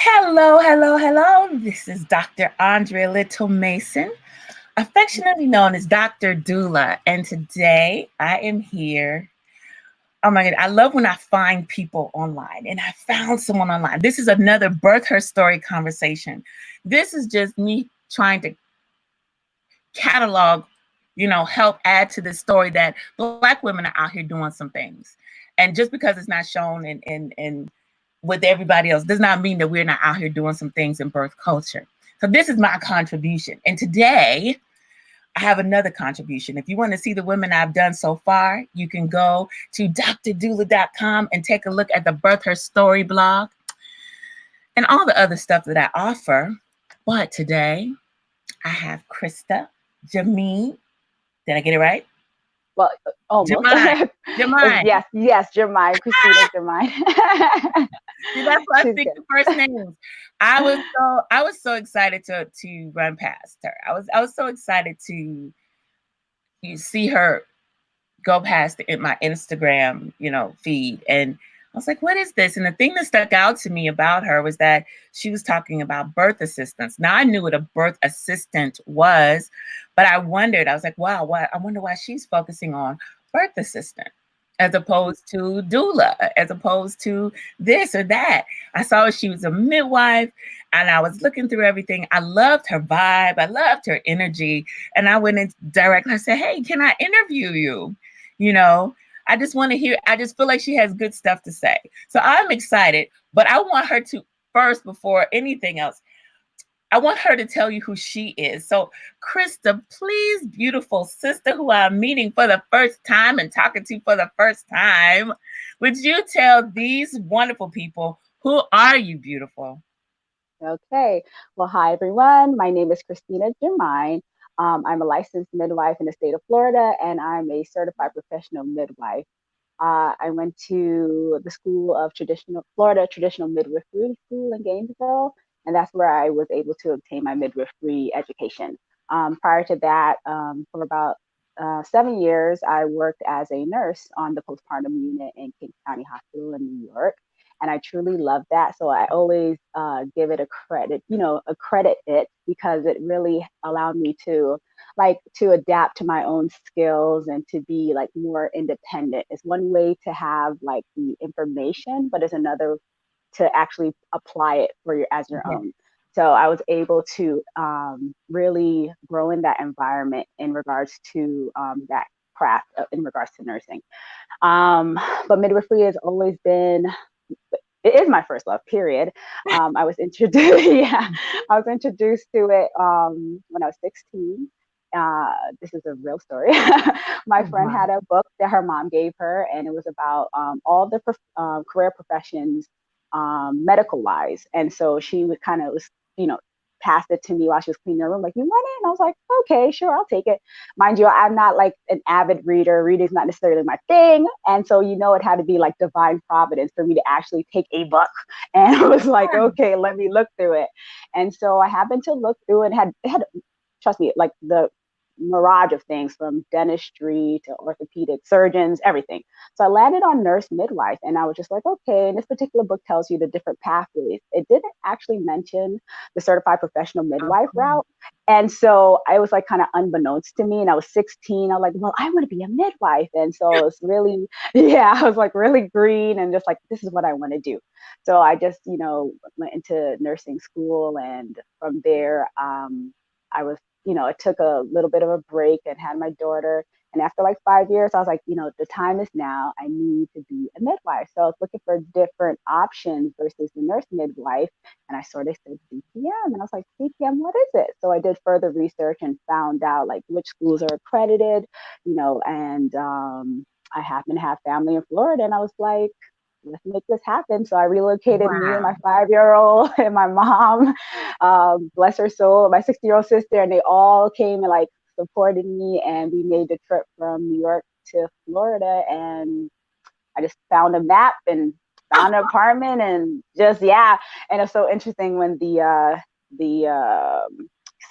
Hello, hello, hello. This is Dr. Andrea Little Mason, affectionately known as Dr. Doula. And today I am here. Oh my God, I love when I find people online, and I found someone online. This is another birth her story conversation. This is just me trying to catalog, help add to the story that Black women are out here doing some things. And just because it's not shown in with everybody else does not mean that we're not out here doing some things in birth culture. So this is my contribution. And today I have another contribution. If you want to see the women I've done so far, you can go to drdoula.com and take a look at the Birth Her Story blog and all the other stuff that I offer. But today I have Christina Jemine. Did I get it right? Well, almost. Jemine. Yes, Jemine, Christina Jemine. See, that's why I speak the first names. I was so excited to run past her. I was so excited to see her go past in my Instagram, feed. And I was like, what is this? And the thing that stuck out to me about her was that she was talking about birth assistance. Now I knew what a birth assistant was, but I was like, wow, I wonder why she's focusing on birth assistant as opposed to doula, as opposed to this or that. I saw she was a midwife, and I was looking through everything. I loved her vibe. I loved her energy. And I went in directly. I said, hey, can I interview you? I just want to hear, I just feel like she has good stuff to say. So I'm excited, but I want her to first, before anything else, I want her to tell you who she is. So Krista, please, beautiful sister who I'm meeting for the first time and talking to for the first time, would you tell these wonderful people, who are you, beautiful? Okay. Well, hi, everyone. My name is Christina Jemine. I'm a licensed midwife in the state of Florida, and I'm a certified professional midwife. I went to the School of Florida Traditional Midwifery School in Gainesville, and that's where I was able to obtain my midwifery education. Prior to that, for about 7 years, I worked as a nurse on the postpartum unit in King County Hospital in New York. And I truly love that. So I always give it a credit it, because it really allowed me to adapt to my own skills and to be like more independent. It's one way to have like the information, but it's another to actually apply it as your own. So I was able to really grow in that environment in regards to that craft, in regards to nursing. But midwifery has always been, it is my first love, period. I was introduced, I was introduced to it when I was 16. This is a real story. My friend had a book that her mom gave her, and it was about all the career professions, medical wise. And so she would kind of, passed it to me while she was cleaning her room, like, you want it? And I was like, okay, sure, I'll take it. Mind you, I'm not like an avid reader. Reading's not necessarily my thing. And so, it had to be like divine providence for me to actually take a book. And I was like, okay, let me look through it. And so I happened to look through it, had trust me, like the mirage of things, from dentistry to orthopedic surgeons, everything. So I landed on nurse midwife, and I was just like, okay, and this particular book tells you the different pathways. It didn't actually mention the certified professional midwife route. And so I was like kind of unbeknownst to me, and I was 16. I was like, well, I want to be a midwife. And so it's really, I was like really green and just like, this is what I want to do. So I just, went into nursing school, and from there, I was, it took a little bit of a break and had my daughter. And after like 5 years, I was like, the time is now. I need to be a midwife. So I was looking for different options versus the nurse midwife. And I sort of said CPM. And I was like, CPM, what is it? So I did further research and found out like which schools are accredited, and I happen to have family in Florida. And I was like, let's make this happen. So I relocated me and my 5-year-old and my mom, bless her soul, my 60-year-old sister, and they all came and like supported me. And we made the trip from New York to Florida. And I just found a map and found an apartment, and just, And it's so interesting when the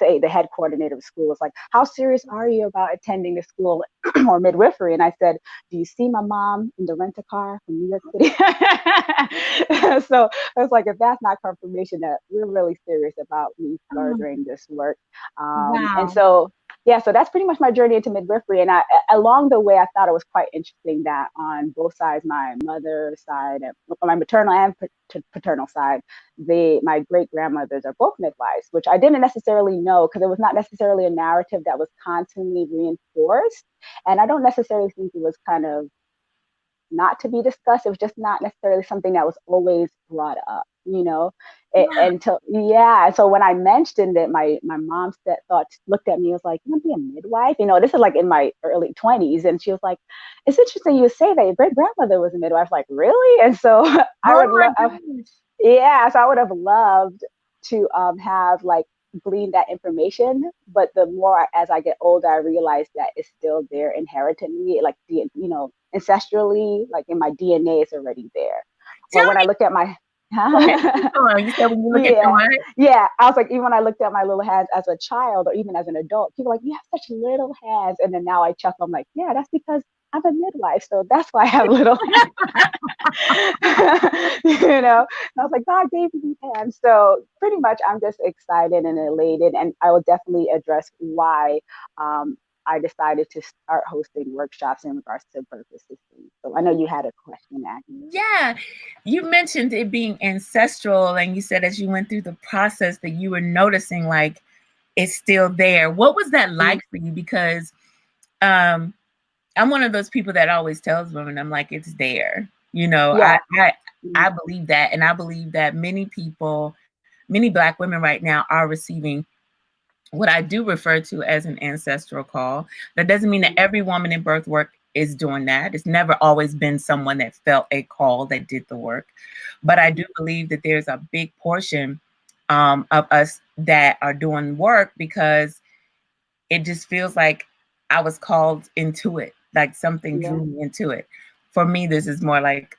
say the head coordinator of school was like, how serious are you about attending the school or midwifery? And I said, do you see my mom in the rental car from New York City? So I was like, if that's not confirmation that we're really serious about me furthering this work. And Wow. so, yeah, so that's pretty much my journey into midwifery. And along the way, I thought it was quite interesting that on both sides, my mother's side, and my maternal and paternal side, my great grandmothers are both midwives, which I didn't necessarily know because it was not necessarily a narrative that was constantly reinforced. And I don't necessarily think it was kind of not to be discussed. It was just not necessarily something that was always brought up, until, yeah. So when I mentioned it, my mom looked at me and was like, you want to be a midwife? This is like in my early 20s. And she was like, it's interesting you say that your great grandmother was a midwife. Like, really? And so I would love, yeah. So I would have loved to have like glean that information, but the more as I get older, I realize that it's still there inherently, like ancestrally, like in my DNA, it's already there. But when I look at my you said when you look at your what? Yeah, I was like, even when I looked at my little hands as a child or even as an adult, people were like, you have such little hands. And then now I chuckle, I'm like, yeah, that's because I'm a midwife, so that's why I have little hands. And I was like, God gave me these hands. So pretty much I'm just excited and elated, and I will definitely address why I decided to start hosting workshops in regards to birth assistance. So I know you had a question, Aggie. Yeah, you mentioned it being ancestral, and you said as you went through the process that you were noticing like it's still there. What was that like for you? Because I'm one of those people that always tells women, I'm like, it's there. Yeah. I believe that, and I believe that many people, many Black women right now are receiving what I do refer to as an ancestral call. That doesn't mean that every woman in birth work is doing that. It's never always been someone that felt a call that did the work. But I do believe that there's a big portion of us that are doing work because it just feels like I was called into it, like something drew me into it. For me, this is more like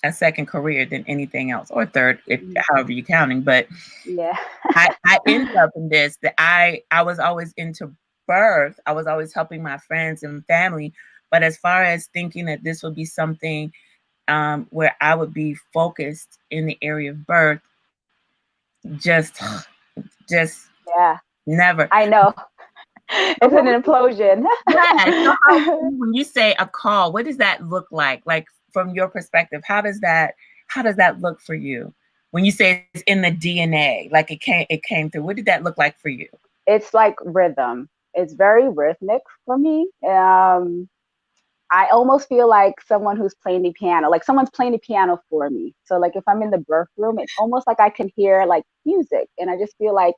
a second career than anything else, or third, if however you're counting. But yeah, I ended up in this, that I was always into birth. I was always helping my friends and family. But as far as thinking that this would be something where I would be focused in the area of birth, just yeah, never. I know. It's an implosion. Yeah. So when you say a call, what does that look like? Like from your perspective, how does that look for you? When you say it's in the DNA, like it came through, what did that look like for you? It's like rhythm. It's very rhythmic for me. I almost feel like someone who's playing the piano, like someone's playing the piano for me. So like if I'm in the birth room, it's almost like I can hear like music, and I just feel like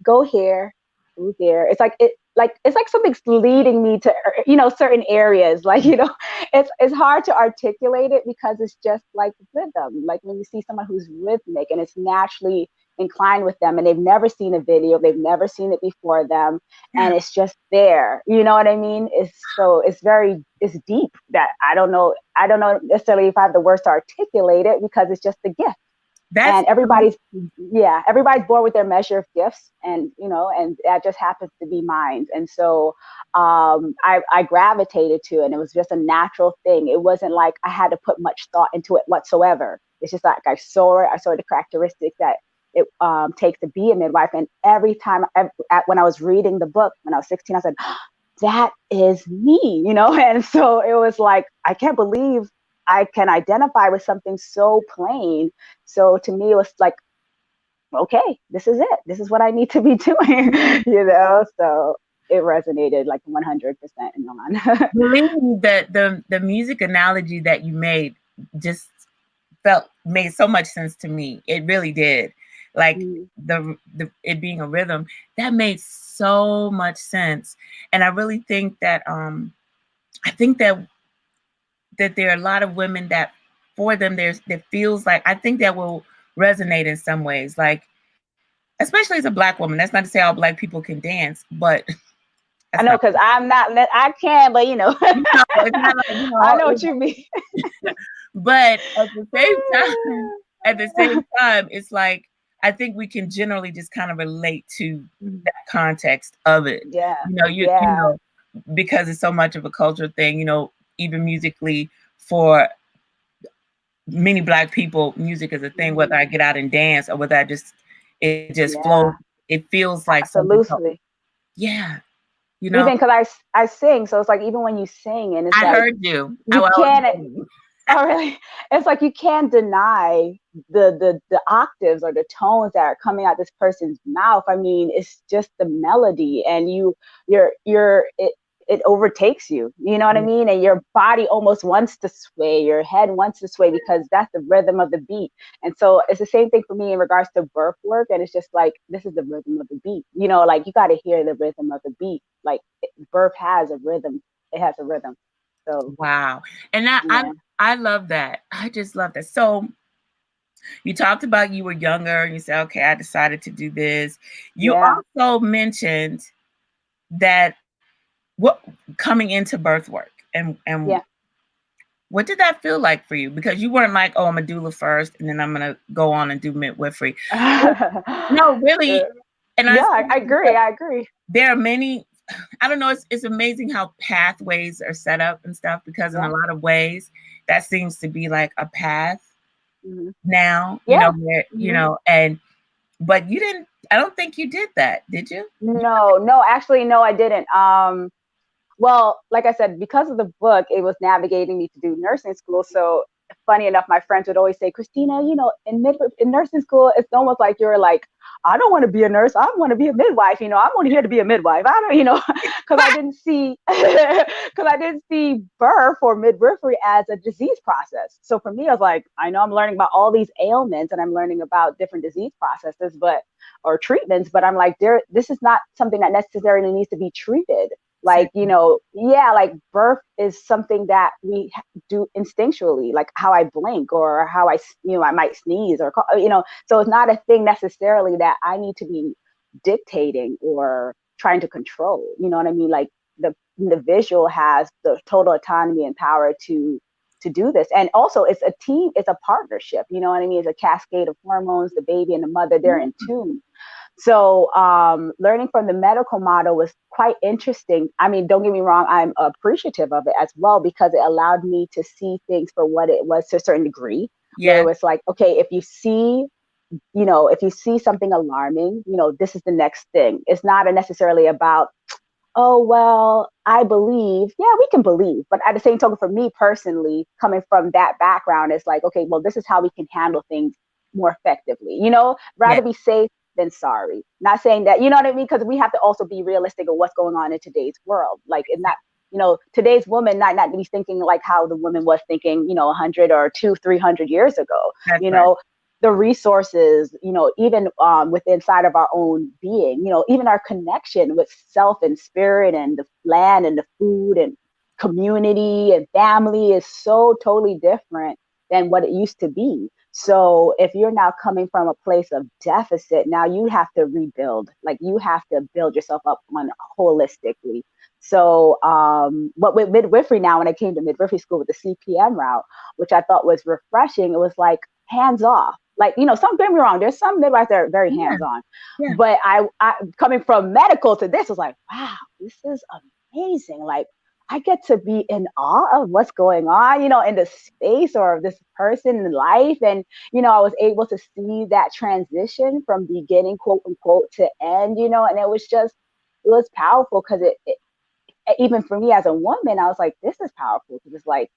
go here, go there. It's like something's leading me to certain areas. Like it's hard to articulate it because it's just like rhythm. Like when you see someone who's rhythmic and it's naturally inclined with them, and they've never seen a video, they've never seen it before them, and it's just there. You know what I mean? It's deep that I don't know necessarily if I have the words to articulate it because it's just a gift. And everybody's born with their measure of gifts, and and that just happens to be mine. And so I gravitated to it, and it was just a natural thing. It wasn't like I had to put much thought into it whatsoever. It's just like I saw the characteristics that it takes to be a midwife. And every time when I was reading the book when I was 16, I said, that is me, and so it was like, I can't believe I can identify with something so plain. So to me, it was like, okay, this is it. This is what I need to be doing, so it resonated like 100% on. Believe me, that the music analogy that you made just made so much sense to me. It really did. Like the it being a rhythm, that made so much sense. And I really think that that there are a lot of women that for them that feels like, I think that will resonate in some ways, like especially as a Black woman. That's not to say all Black people can dance, but I know, because I'm not, I can, but it's not like, I know what you mean. But at the same time, it's like, I think we can generally just kind of relate to Mhm. that context of it. Yeah. You Yeah. know, because it's so much of a cultural thing, even musically for many Black people, music is a thing, whether Mhm. I get out and dance or whether it just flows. Yeah. It feels like something. Absolutely. Yeah. Even because I sing, so it's like even when you sing, and it's I like heard you. you can't. You. Oh, really? It's like you can't deny the octaves or the tones that are coming out this person's mouth. I mean, it's just the melody, and it overtakes you. You know what I mean? And your body almost wants to sway, your head wants to sway because that's the rhythm of the beat. And so it's the same thing for me in regards to birth work. And it's just like, this is the rhythm of the beat. Like you got to hear the rhythm of the beat. Like birth has a rhythm. It has a rhythm. So wow. And yeah. I love that. I just love that. So you talked about you were younger and you said, okay, I decided to do this. You Yeah. also mentioned that what coming into birth work and Yeah. what did that feel like for you? Because you weren't like, oh, I'm a doula first and then I'm gonna go on and do midwifery. No, really. And Yeah, I agree. I agree. there are many, I don't know, it's amazing how pathways are set up and stuff, because in Yeah. a lot of ways that seems to be like a path Mm-hmm. now, Yeah. where, Mm-hmm. and but you didn't, I don't think you did that, did you? No, actually, no, I didn't. Well, like I said, because of the book, it was navigating me to do nursing school. So funny enough, my friends would always say, Christina, in nursing school, it's almost like you're like, I don't want to be a nurse. I want to be a midwife. I'm only here to be a midwife. I don't, because I didn't see, because I didn't see birth or midwifery as a disease process. So for me, I was like, I know I'm learning about all these ailments and I'm learning about different disease processes, or treatments, but I'm like, this is not something that necessarily needs to be treated. Like, like birth is something that we do instinctually, like how I blink or how I might sneeze or, so it's not a thing necessarily that I need to be dictating or trying to control. You know what I mean? Like the individual has the total autonomy and power to do this. And also it's a team, it's a partnership. You know what I mean? It's a cascade of hormones, the baby and the mother, they're in tune. So learning from the medical model was quite interesting. I mean, don't get me wrong, I'm appreciative of it as well, because it allowed me to see things for what it was to a certain degree, where it was like, okay, if you see something alarming, this is the next thing. It's not necessarily about, oh, well, I believe. Yeah, we can believe. But at the same token, for me personally, coming from that background, it's like, okay, well, this is how we can handle things more effectively. Rather be safe than sorry. Not saying that, you know what I mean? Because we have to also be realistic of what's going on in today's world. Like, it's not, today's woman not be thinking like how the woman was thinking, 100 or 300 years ago. That's right. The resources, even within inside of our own being, even our connection with self and spirit and the land and the food and community and family is so totally different than what it used to be. So if you're now coming from a place of deficit, now you have to rebuild, like you have to build yourself up on holistically. So but with midwifery now, when I came to midwifery school with the CPM route, which I thought was refreshing, it was like hands off. Like, don't get me wrong, there's some midwives that are very hands-on. Yeah. But I coming from medical to this was like, wow, this is amazing. Like I get to be in awe of what's going on, in the space or this person in life. And, I was able to see that transition from beginning, quote unquote, to end, and it was powerful because it even for me as a woman, I was like, this is powerful because it's like,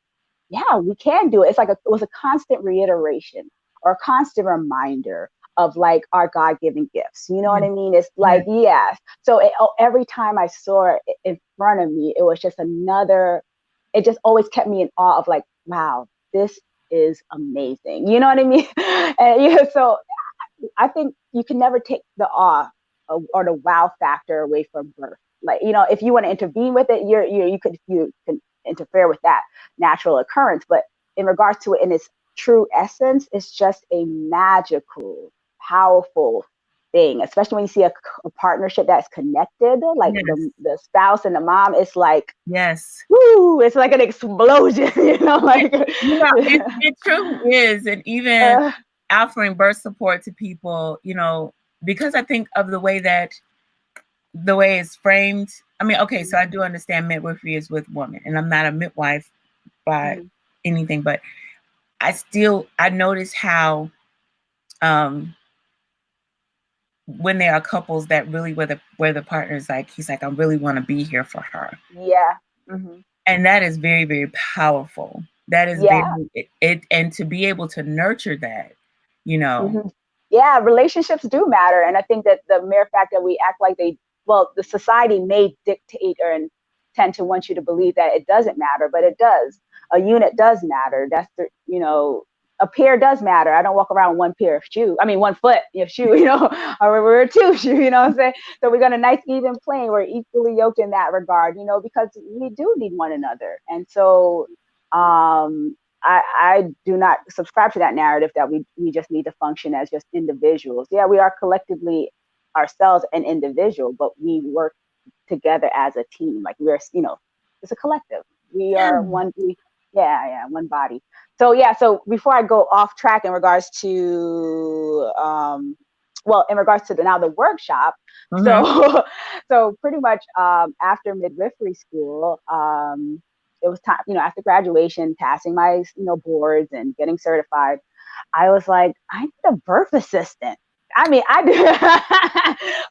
yeah, we can do it. It's like it was a constant reiteration or a constant reminder of like our God-given gifts. You know what I mean? It's like, yes. So every time I saw it in front of me, it was just it just always kept me in awe of like, wow, this is amazing. You know what I mean? And so I think you can never take the awe or the wow factor away from birth. Like, if you want to intervene with it, you can interfere with that natural occurrence. But in regards to it in its true essence, it's just a magical, powerful thing, especially when you see a partnership that's connected, like the spouse and the mom. It's like, woo, it's like an explosion, like it truly is. And even offering birth support to people, because I think of the way it's framed. I mean, okay, so I do understand midwifery is with women, and I'm not a midwife by anything, but I notice how when there are couples that really where the partner's like, he's like, I really want to be here for her. Yeah. And that is very, very powerful. That is very it, and to be able to nurture that, Yeah, relationships do matter. And I think that the mere fact that we act like the society may dictate or tend to want you to believe that it doesn't matter, but it does. A unit does matter. That's a pair does matter. I don't walk around with one pair of shoe. I mean, 1 foot of shoe, or we're 2 shoe, you know what I'm saying? So we got a nice even plane. We're equally yoked in that regard, because we do need one another. And so, I do not subscribe to that narrative that we just need to function as just individuals. Yeah, we are collectively ourselves an individual, but we work together as a team. Like we're, it's a collective. We are one. One body. So so before I go off track in regards to the workshop, so pretty much after midwifery school, it was time, after graduation, passing my boards and getting certified, I was like, I need a birth assistant. I mean, I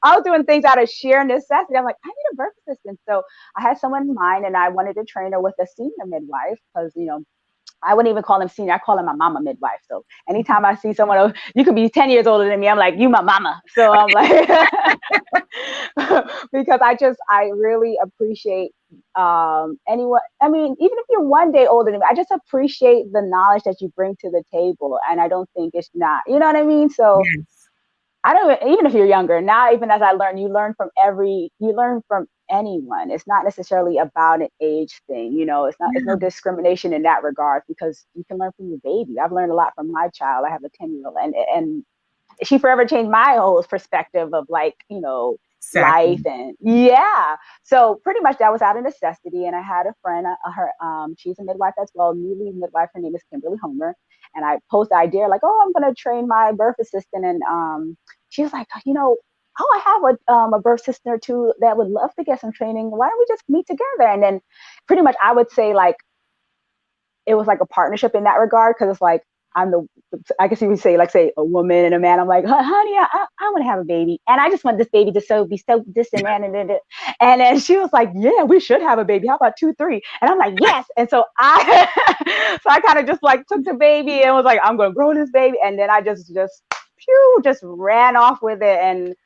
was doing things out of sheer necessity. I'm like, I need a birth assistant. So I had someone in mind, and I wanted to train her with a senior midwife because, I wouldn't even call him senior. I call him my mama midwife. So anytime I see someone, you could be 10 years older than me, I'm like, you my mama. So I'm like, because I really appreciate anyone. I mean, even if you're 1 day older than me, I just appreciate the knowledge that you bring to the table. And I don't think it's not, you know what I mean? So I don't, even if you're younger now, even as I learn, you learn from anyone. It's not necessarily about an age thing. It's no discrimination in that regard, because you can learn from your baby. I've learned a lot from my child. I have a 10-year-old, and she forever changed my whole perspective of life. And so pretty much that was out of necessity. And I had a friend, she's a midwife as well, newly midwife. Her name is Kimberly Homer. And I posed the idea like, oh, I'm going to train my birth assistant. And she was like, I have a birth assistant or two that would love to get some training. Why don't we just meet together? And then pretty much I would say it was like a partnership in that regard. Cause it's like, I guess you would say a woman and a man. I'm like, honey, I want to have a baby. And I just want this baby to be so this and that. And then she was like, yeah, we should have a baby. How about 2, 3? And I'm like, yes. And so I kind of just took the baby and was like, I'm going to grow this baby. And then I just ran off with it. And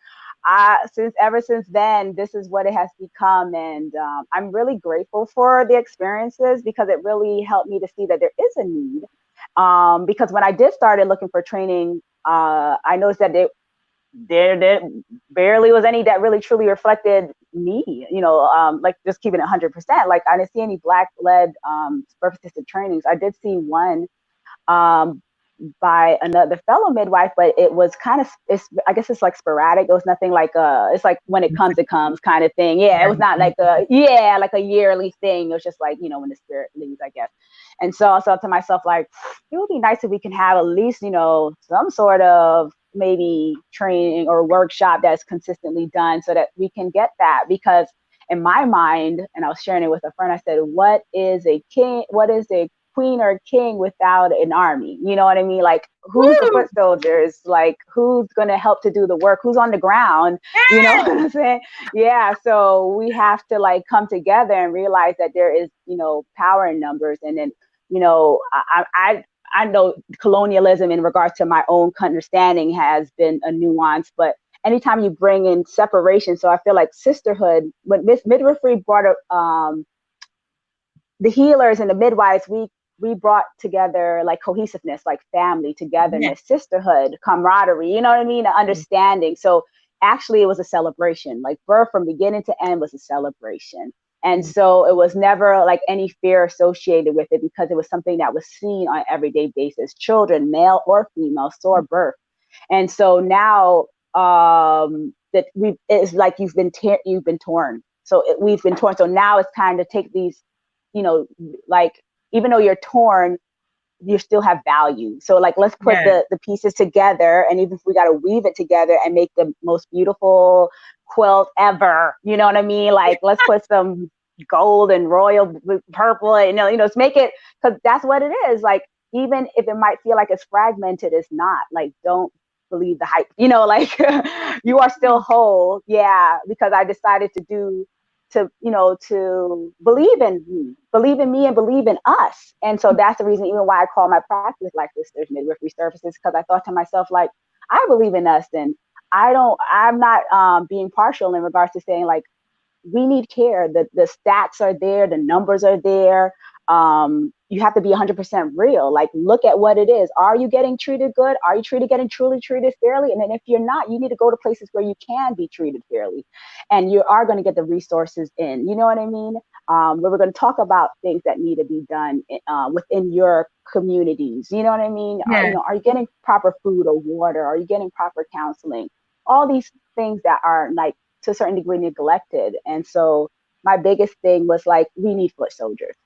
ever since then, this is what it has become. And I'm really grateful for the experiences, because it really helped me to see that there is a need. Because when I did started looking for training, I noticed that there barely was any that really truly reflected me, just keeping it 100%. Like I didn't see any Black-led birth assistant trainings. I did see one by another fellow midwife, but it was I guess it's sporadic. It was nothing it's like when it comes kind of thing. Yeah, it was not like a yearly thing. It was just when the spirit leaves, I guess. And so I thought to myself, it would be nice if we can have at least, some sort of maybe training or workshop that's consistently done, so that we can get that. Because in my mind, and I was sharing it with a friend, I said, what is a king? What is a queen or king without an army? You know what I mean? Who's the foot soldiers? Who's going to help to do the work? Who's on the ground? You know what I'm saying? Yeah. So we have to come together and realize that there is, power in numbers. And then, I know colonialism in regards to my own understanding has been a nuance, but anytime you bring in separation, so I feel like sisterhood, when midwifery brought the healers and the midwives, we brought together cohesiveness, family, togetherness, sisterhood, camaraderie, you know what I mean? Understanding. So actually it was a celebration. Birth from beginning to end was a celebration. And so it was never any fear associated with it, because it was something that was seen on an everyday basis. Children, male or female, saw birth. And so now that it's like you've been torn. So we've been torn. So now it's time to take these, even though you're torn, you still have value. So like, let's put the pieces together, and even if we got to weave it together and make the most beautiful quilt ever, you know what I mean? Like, let's put some gold and royal purple, and let's make it, because that's what it is. Like, even if it might feel like it's fragmented, it's not. Like, don't believe the hype, like you are still whole. Yeah, because I decided to believe in me and believe in us. And so that's the reason even why I call my practice like Sisters Midwifery Services, because I thought to myself, like, I believe in us, and I'm not being partial in regards to saying, like, we need care. The stats are there, the numbers are there. You have to be 100% real. Like, look at what it is. Are you getting treated good? Are you getting truly treated fairly? And then if you're not, you need to go to places where you can be treated fairly, and you are going to get the resources in. You know what I mean? Where we're going to talk about things that need to be done within your communities. You know what I mean? Yeah. Are you getting proper food or water? Are you getting proper counseling? All these things that are, like, to a certain degree, neglected. And so my biggest thing was, like, we need foot soldiers.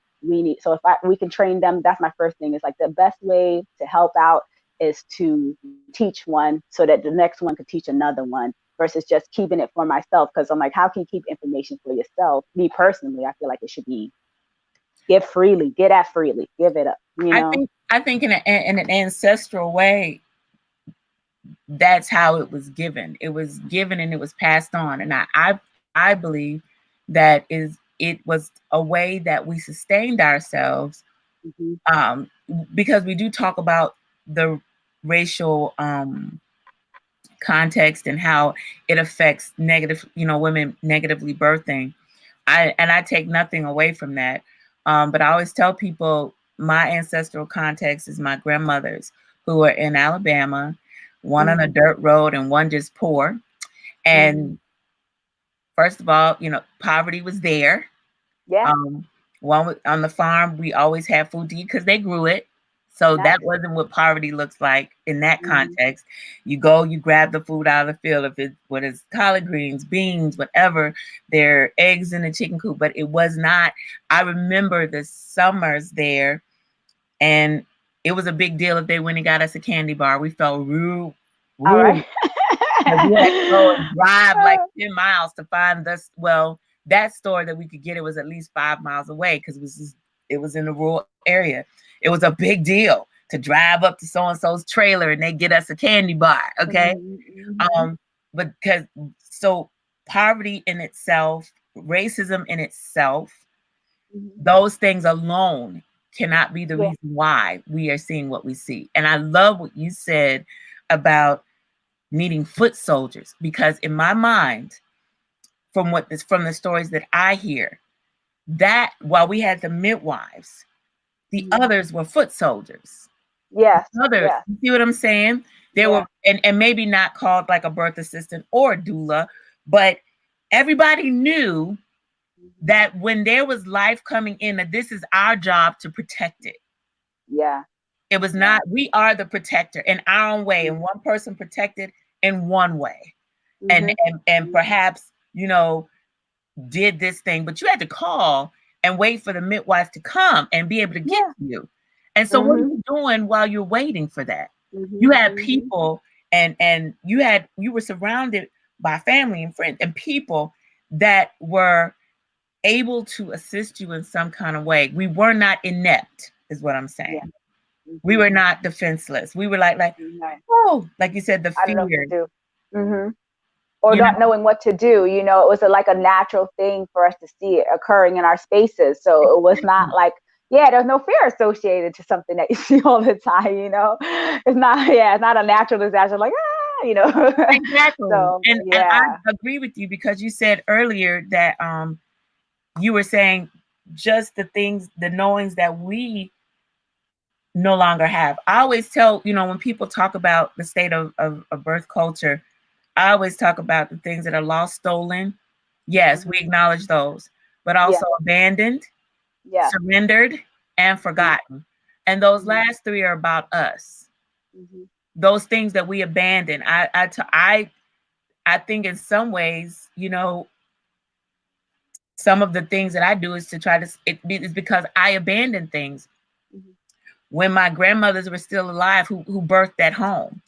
So if we can train them, that's my first thing. Is like, the best way to help out is to teach one so that the next one could teach another one, versus just keeping it for myself. Because I'm like, how can you keep information for yourself? Me personally, I feel like it should be give freely, get at freely, give it up. I think in an ancestral way, that's how it was given. It was given and it was passed on. And I believe that it was a way that we sustained ourselves, because we do talk about the racial context and how it affects women negatively birthing. I take nothing away from that. But I always tell people my ancestral context is my grandmothers, who are in Alabama, one on a dirt road and one just poor. And first of all, poverty was there. Yeah. One on the farm, we always had food to eat because they grew it. So that wasn't what poverty looks like in that context. You go, you grab the food out of the field, if it's collard greens, beans, whatever, they're eggs in the chicken coop. But it was not. I remember the summers there, and it was a big deal if they went and got us a candy bar. We felt rude. All right. We had to go and drive like 10 miles to find this. Well, that store that we could get it was at least 5 miles away, because it was in the rural area. It was a big deal to drive up to so and so's trailer and they get us a candy bar. Okay, but so poverty in itself, racism in itself, those things alone cannot be the reason why we are seeing what we see. And I love what you said about needing foot soldiers, because in my mind, from the stories that I hear, that while we had the midwives, the others were foot soldiers. Yes. Others, you see what I'm saying? They were, and maybe not called like a birth assistant or a doula, but everybody knew that when there was life coming in, that this is our job to protect it. Yeah. It was not, we are the protector in our own way, and one person protected in one way. And perhaps, did this thing, but you had to call and wait for the midwife to come and be able to get to you. And so what are you doing while you're waiting for that? You had people and you were surrounded by family and friends and people that were able to assist you in some kind of way. We were not inept, is what I'm saying. We were not defenseless. We were like, oh, like you said, the fear. I don't know what to do. Or not knowing what to do. It was like a natural thing for us to see it occurring in our spaces. So it was not like, there's no fear associated to something that you see all the time. It's not a natural disaster. Like, Exactly. So, and I agree with you, because you said earlier that you were saying just the knowings that we no longer have. I always tell, when people talk about the state of birth culture, I always talk about the things that are lost, stolen. Yes, we acknowledge those, but also abandoned, surrendered, and forgotten. And those last three are about us. Those things that we abandon. I think in some ways, some of the things that I do is to try to, it's because I abandon things. when my grandmothers were still alive who birthed at home.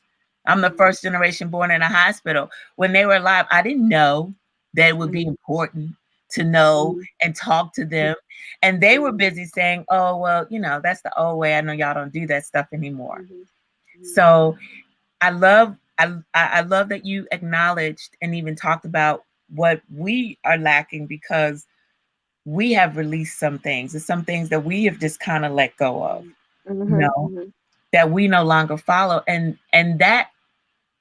I'm the first generation born in a hospital. When they were alive, I didn't know that it would be important to know and talk to them. And they were busy saying, oh, well, you know, that's the old way. I know y'all don't do that stuff anymore. So I love that you acknowledged and even talked about what we are lacking, because we have released some things. There's some things that we have just kind of let go of, you know, that we no longer follow. And that,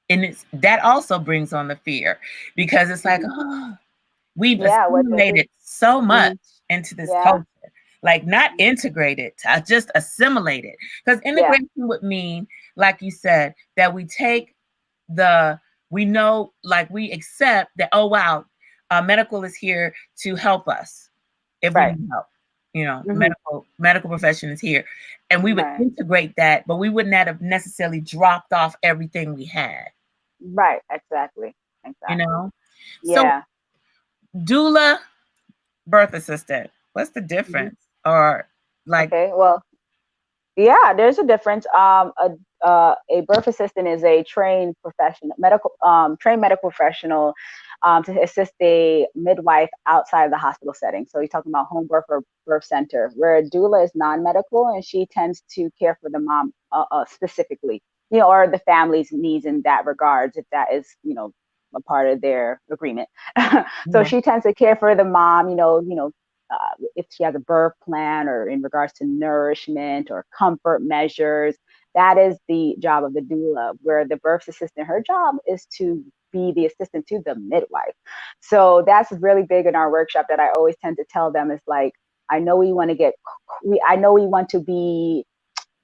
and that also brings on the fear, because it's like, oh, we've assimilated so much into this culture, like not integrated, just assimilated. Because integration would mean, like you said, that we take we know, like we accept that, oh, wow, medical is here to help us if we need help. You know, medical profession is here. And we would integrate that, but we would not have necessarily dropped off everything we had. Right, exactly. You know? So doula, birth assistant, what's the difference? Or like, okay, well, yeah, there's a difference. A birth assistant is a trained professional, trained medical professional to assist a midwife outside of the hospital setting. So you're talking about home birth or birth center, where a doula is non-medical and she tends to care for the mom specifically, you know, or the family's needs in that regards, if that is, you know, a part of their agreement. So she tends to care for the mom, if she has a birth plan, or in regards to nourishment or comfort measures. That is the job of the doula, where the birth assistant, her job is to be the assistant to the midwife. So that's really big in our workshop, that I always tend to tell them is like, I know we want to be,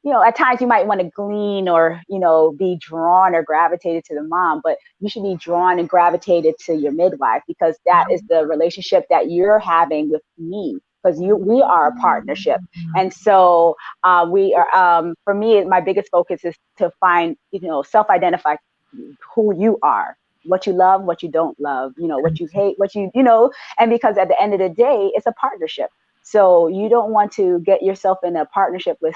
you know, at times you might want to glean or, you know, be drawn or gravitated to the mom, but you should be drawn and gravitated to your midwife, because that is the relationship that you're having with me, because we are a partnership. And so we are, for me, my biggest focus is to find, you know, self-identify who you are, what you love, what you don't love, you know, what you hate, you know, and because at the end of the day, it's a partnership. So you don't want to get yourself in a partnership with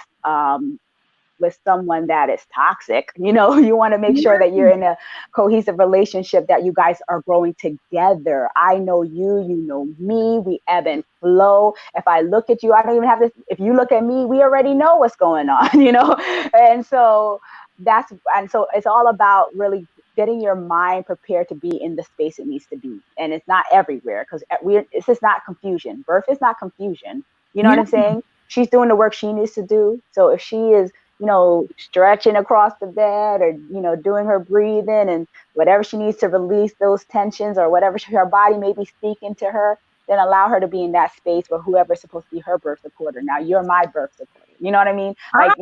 someone that is toxic. You know, you want to make sure that you're in a cohesive relationship, that you guys are growing together. I know you, you know me, we ebb and flow. If I look at you, I don't even have this. If you look at me, we already know what's going on, you know? And so it's all about really getting your mind prepared to be in the space it needs to be. And it's not everywhere, because it's just not confusion. Birth is not confusion. You know what I'm saying? She's doing the work she needs to do. So if she is, you know, stretching across the bed, or, you know, doing her breathing and whatever she needs to release those tensions, or whatever her body may be speaking to her, then allow her to be in that space where whoever's supposed to be her birth supporter. Now you're my birth supporter. You know what I mean? Like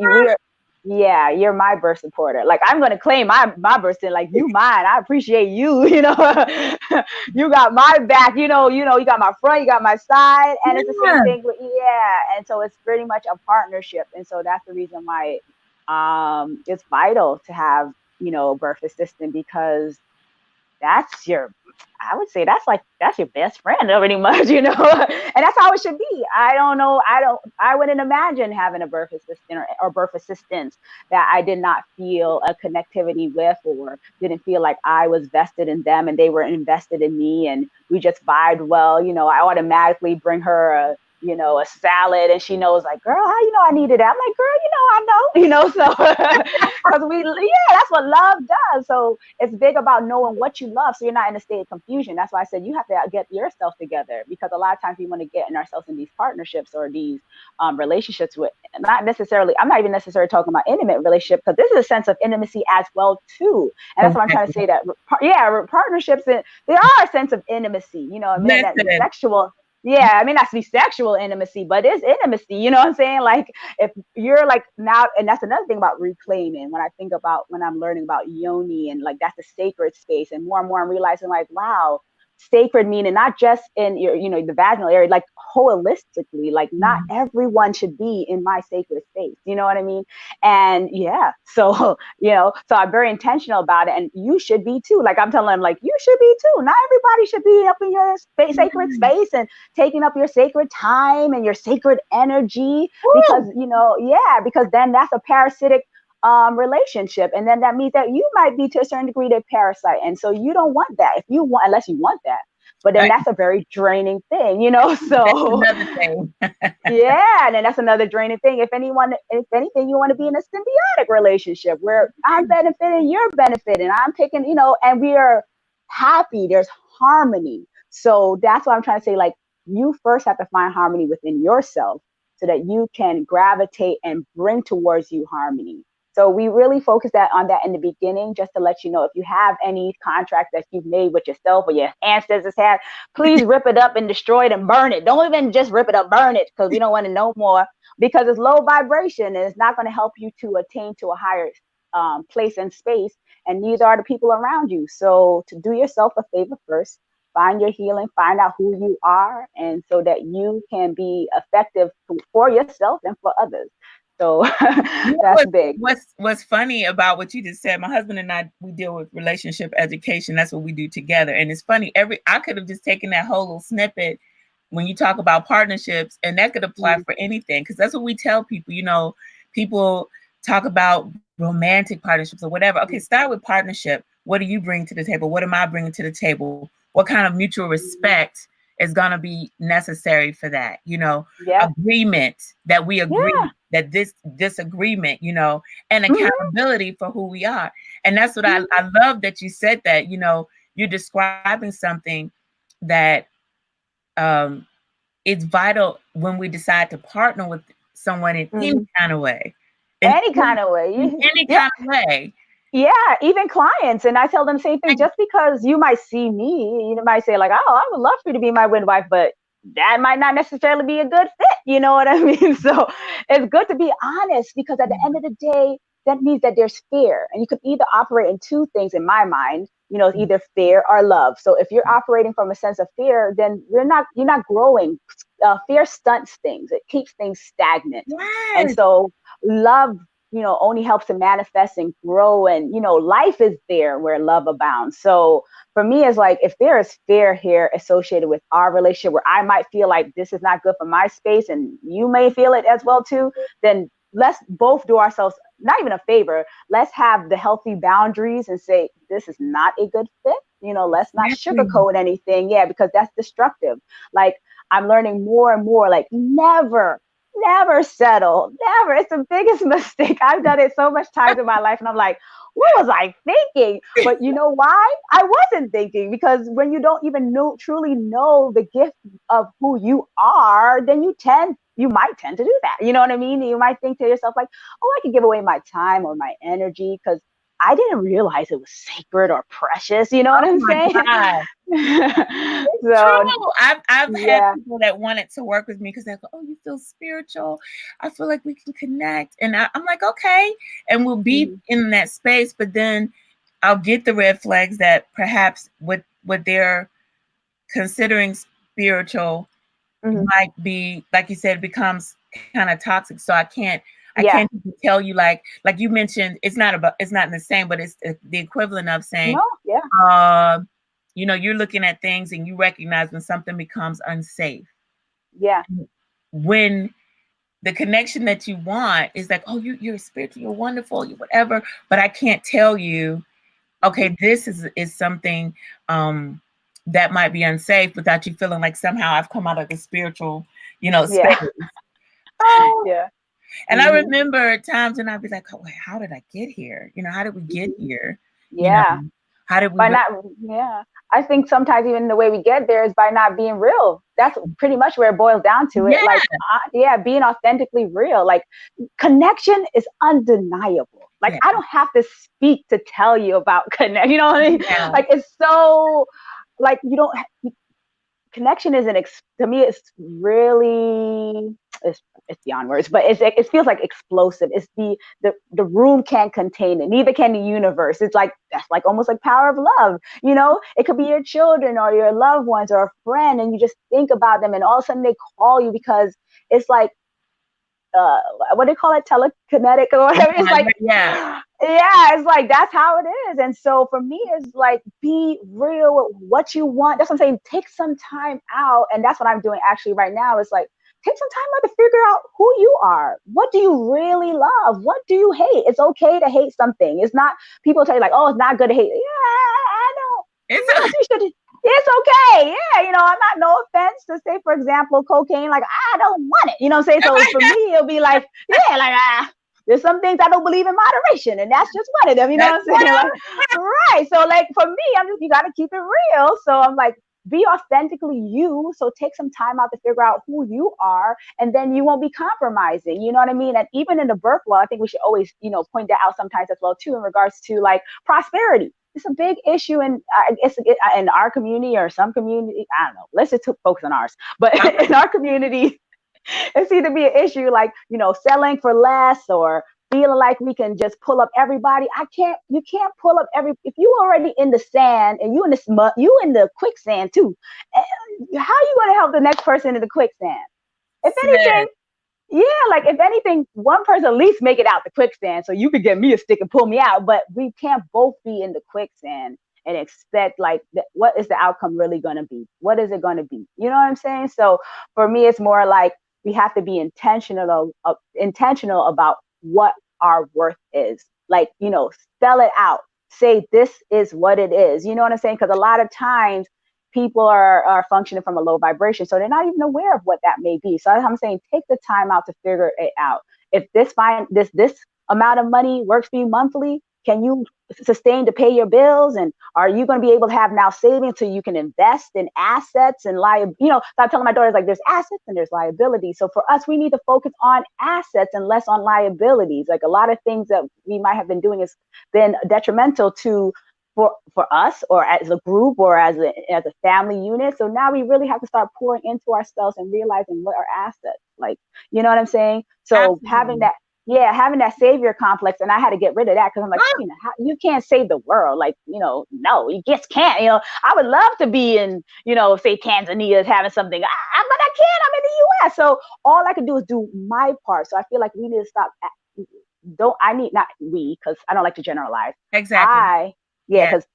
you're my birth supporter. Like, I'm going to claim my birth supporter, like, you mine. I appreciate you, you know, you got my back, you know, you got my front, you got my side. And it's the same thing with, and so it's pretty much a partnership. And so that's the reason why it's vital to have, you know, a birth assistant, because I would say that's your best friend pretty much, you know, and that's how it should be. I wouldn't imagine having a birth assistant or birth assistants that I did not feel a connectivity with, or didn't feel like I was vested in them and they were invested in me, and we just vibed well. You know, I automatically bring her a salad, and she knows, like, girl, how you know I needed that? I'm like, girl, I know, so because that's what love does. So it's big about knowing what you love, so you're not in a state of confusion. That's why I said you have to get yourself together, because a lot of times we want to get in ourselves in these partnerships or these relationships with, I'm not even necessarily talking about intimate relationship, because this is a sense of intimacy as well too. And that's what I'm trying to say, that partnerships, they are a sense of intimacy, you know, I mean, that sexual. Yeah, I mean, that's be sexual intimacy, but it's intimacy, you know what I'm saying? Like, if you're like now, and that's another thing about reclaiming, when I'm learning about yoni, and like, that's a sacred space, and more I'm realizing, like, wow, sacred meaning, not just in your, the vaginal area, like holistically, like not everyone should be in my sacred space. You know what I mean? And yeah, so, so I'm very intentional about it. And you should be too. Like I'm telling them, like, you should be too. Not everybody should be up in your sacred space and taking up your sacred time and your sacred energy. Woo! Because, because then that's a parasitic relationship, and then that means that you might be to a certain degree a parasite, and so you don't want that unless you want that, but then that's a very draining thing, so that's another thing. Yeah, and then that's another draining thing. If anything, you want to be in a symbiotic relationship where I'm benefiting, you're benefiting, I'm taking, and we are happy, there's harmony. So that's what I'm trying to say, like, you first have to find harmony within yourself so that you can gravitate and bring towards you harmony. So we really focus on that in the beginning, just to let you know, if you have any contract that you've made with yourself or your ancestors have, please rip it up and destroy it and burn it. Don't even just rip it up, burn it, because we don't want to know more, because it's low vibration and it's not going to help you to attain to a higher place and space. And neither are the people around you. So to do yourself a favor first, find your healing, find out who you are, and so that you can be effective for yourself and for others. So that's big. What's funny about what you just said, my husband and I, we deal with relationship education. That's what we do together. And it's funny, I could have just taken that whole little snippet when you talk about partnerships, and that could apply for anything, because that's what we tell people. People talk about romantic partnerships or whatever. Okay, start with partnership. What do you bring to the table? What am I bringing to the table? What kind of mutual respect is going to be necessary for that? Agreement that we agree that this disagreement, and accountability for who we are. And that's what I love that you said that, you're describing something that it's vital when we decide to partner with someone in any kind of way. Any kind of way. Yeah, even clients. And I tell them the same thing. Just because you might see me, you might say like, oh, I would love for you to be my midwife, but that might not necessarily be a good fit. You know what I mean? So it's good to be honest, because at the end of the day, that means that there's fear. And you could either operate in two things in my mind, either fear or love. So if you're operating from a sense of fear, then you're not growing. Fear stunts things. It keeps things stagnant. Yes. And so love, only helps to manifest and grow. And, life is there where love abounds. So for me, it's like, if there is fear here associated with our relationship, where I might feel like this is not good for my space and you may feel it as well too, then let's both do ourselves not even a favor. Let's have the healthy boundaries and say, this is not a good fit. Let's not sugarcoat anything. Yeah, because that's destructive. Like, I'm learning more and more, like, never settle. Never. It's the biggest mistake. I've done it so much times in my life. And I'm like, what was I thinking? But you know why? I wasn't thinking, because when you don't even truly know the gift of who you are, then you might tend to do that. You know what I mean? You might think to yourself like, oh, I can give away my time or my energy because I didn't realize it was sacred or precious. You know what I'm saying? So I've had people that wanted to work with me because they go, oh, you feel spiritual. I feel like we can connect. And I'm like, okay. And we'll be in that space, but then I'll get the red flags that perhaps what they're considering spiritual might be, like you said, becomes kind of toxic. So I can't tell you, like you mentioned, it's not the same, but it's the equivalent of saying, you're looking at things and you recognize when something becomes unsafe. Yeah. When the connection that you want is like, oh, you're spiritual, you're wonderful, you're whatever, but I can't tell you, okay, this is something that might be unsafe without you feeling like somehow I've come out of the spiritual, space. Yeah. And I remember times when I'd be like, oh, wait, how did I get here? How did we get here? Yeah. How did we? I think sometimes even the way we get there is by not being real. That's pretty much where it boils down to it. Like, being authentically real. Like, connection is undeniable. Like, I don't have to speak to tell you about connection. You know what I mean? Yeah. Like, it's so, like, connection isn't, to me, it's really, it's beyond words, but it feels like explosive. It's the room can't contain it. Neither can the universe. It's like, that's like almost like power of love. You know, it could be your children or your loved ones or a friend, and you just think about them, and all of a sudden they call you because it's like, what do they call it? Telekinetic or whatever. It's like, yeah, it's like, that's how it is. And so for me, it's like, be real with what you want. That's what I'm saying. Take some time out. And that's what I'm doing actually right now. It's like, take some time out to figure out who you are. What do you really love? What do you hate? It's okay to hate something. It's not, people tell you like, oh, it's not good to hate. Yeah, I know. It's okay. Yeah, you know, I'm not, no offense to say, for example, cocaine, like, I don't want it. You know what I'm saying? So for me, it'll be like, yeah, like, there's some things I don't believe in moderation, and that's just one of them. You know what I'm saying? Like, right. So like for me, you got to keep it real. So I'm like, be authentically you. So take some time out to figure out who you are, and then you won't be compromising. You know what I mean? And even in the birth world, I think we should always, you know, point that out sometimes as well too, in regards to like prosperity. It's a big issue in our community or some community. I don't know. Let's just focus on ours. But in our community, it seems to be an issue, like, you know, selling for less or feeling like we can just pull up everybody. You can't pull up if you already in the sand and you in the quicksand too. How are you going to help the next person in the quicksand? If anything, yeah, like if anything, one person at least make it out the quicksand so you could get me a stick and pull me out. But we can't both be in the quicksand and expect like what is the outcome really going to be? What is it going to be? You know what I'm saying? So for me, it's more like we have to be intentional about what our worth is. Like, you know, spell it out. Say this is what it is. You know what I'm saying? Because a lot of times people are functioning from a low vibration, so they're not even aware of what that may be. So I'm saying, take the time out to figure it out. If this amount of money works for you monthly, can you sustain to pay your bills? And are you going to be able to have now savings so you can invest in assets and you know, I'm telling my daughters, like, there's assets and there's liabilities. So for us, we need to focus on assets and less on liabilities. Like a lot of things that we might have been doing has been detrimental to for us or as a group or as a family unit. So now we really have to start pouring into ourselves and realizing what our assets, like, you know what I'm saying? So having that savior complex, and I had to get rid of that because I'm like, you know, you can't save the world. Like, you know, no, you just can't. You know, I would love to be in, you know, say Tanzania is having something, but I can't. I'm in the U.S. So all I can do is do my part. So I feel like we need to stop. Not we, because I don't like to generalize. Exactly. Because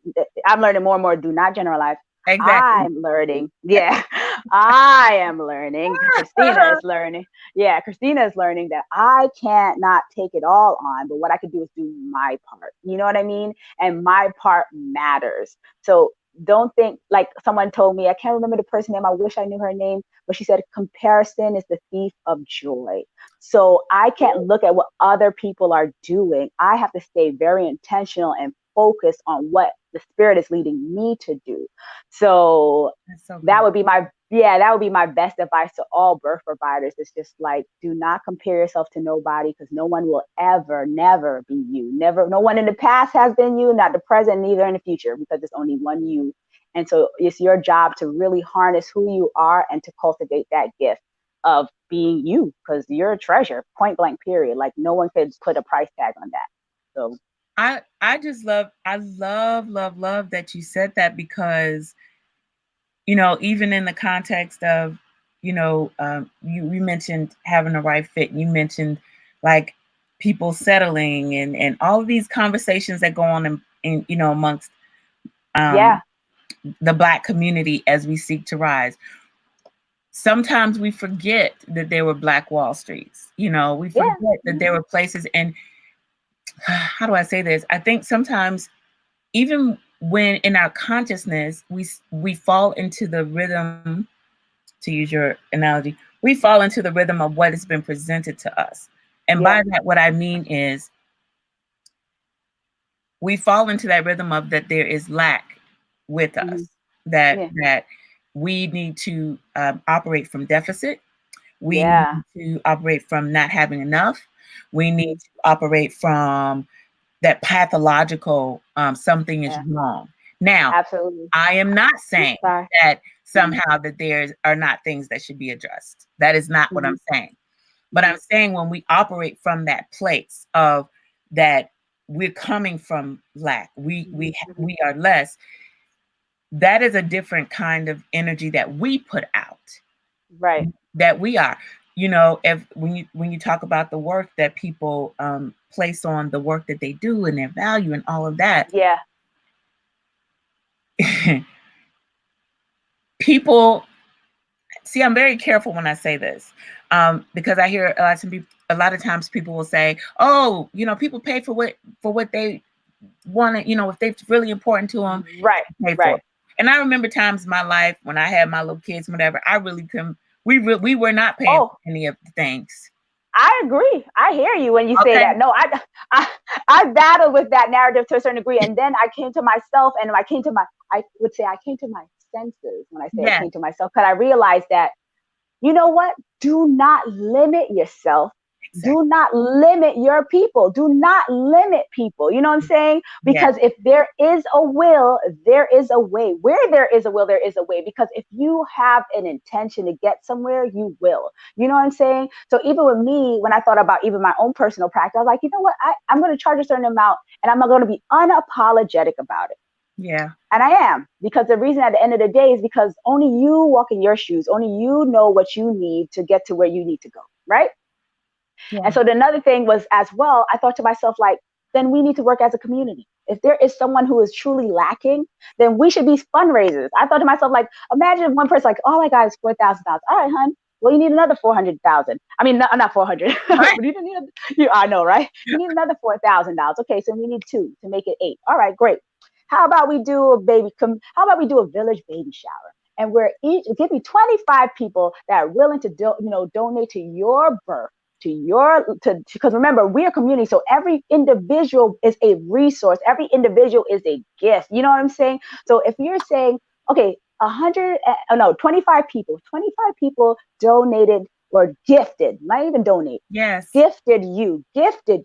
I'm learning more and more. Do not generalize. Exactly. I'm learning. Yeah, I am learning. Christina is learning. Yeah, Christina is learning that I can't not take it all on, but what I can do is do my part. You know what I mean? And my part matters. So don't think, like someone told me, I can't remember the person's name. I wish I knew her name, but she said, comparison is the thief of joy. So I can't look at what other people are doing. I have to stay very intentional and focus on what the spirit is leading me to do. So that would be my best advice to all birth providers. It's just like, do not compare yourself to nobody, because no one will never be you. No one in the past has been you, not the present, neither in the future, because there's only one you. And so it's your job to really harness who you are and to cultivate that gift of being you, because you're a treasure, point blank, period. Like no one could put a price tag on that. So I just love that you said that, because, you know, even in the context of, you know, you mentioned having the right fit. You mentioned like people settling and all of these conversations that go on in you know, amongst the Black community as we seek to rise. Sometimes we forget that there were Black Wall Streets. You know, we forget that there were places. And how do I say this? I think sometimes, even when in our consciousness, we fall into the rhythm, to use your analogy, we fall into the rhythm of what has been presented to us. And by that, what I mean is we fall into that rhythm of that there is lack with us, that we need to operate from deficit. We need to operate from not having enough. We need to operate from that pathological something is wrong. Now, Absolutely. I am not saying Sorry. that somehow that there are not things that should be addressed. That is not what I'm saying. But I'm saying when we operate from that place of that we're coming from lack, we are less, that is a different kind of energy that we put out. Right. That we are. You know, if when you talk about the work that people place on the work that they do and their value and all of that. Yeah. People see, I'm very careful when I say this, because I hear a lot of times people will say, "Oh, you know, people pay for what they want to, you know, if it's really important to them, Right. pay for Right. it." And I remember times in my life when I had my little kids, whatever, I really couldn't. We were not paying for any of the things. I agree. I hear you when you say that. No, I battled with that narrative to a certain degree, and then I came to myself, and I came to my senses when I say I came to myself, because I realized that, you know what? Do not limit yourself. Exactly. Do not limit your people. Do not limit people. You know what I'm saying? Because if there is a will, there is a way. Where there is a will, there is a way. Because if you have an intention to get somewhere, you will. You know what I'm saying? So even with me, when I thought about even my own personal practice, I was like, you know what? I'm going to charge a certain amount, and I'm going to be unapologetic about it. Yeah. And I am, because the reason at the end of the day is because only you walk in your shoes. Only you know what you need to get to where you need to go. Right. Yeah. And so the another thing was as well, I thought to myself, like, then we need to work as a community. If there is someone who is truly lacking, then we should be fundraisers. I thought to myself, like, imagine if one person like, all I got is $4,000. All right, hon. Well, you need another 400,000. I mean, not 400. Right. I know, right? You need another $4,000. Okay, so we need 2 to make it 8. All right, great. How about we do a village baby shower? And we're give me 25 people that are willing to donate to your birth, because remember, we're a community, so every individual is a resource. Every individual is a gift. You know what I'm saying? So if you're saying, okay, 25 people donated or gifted, not even donate. Yes. Gifted you. Give a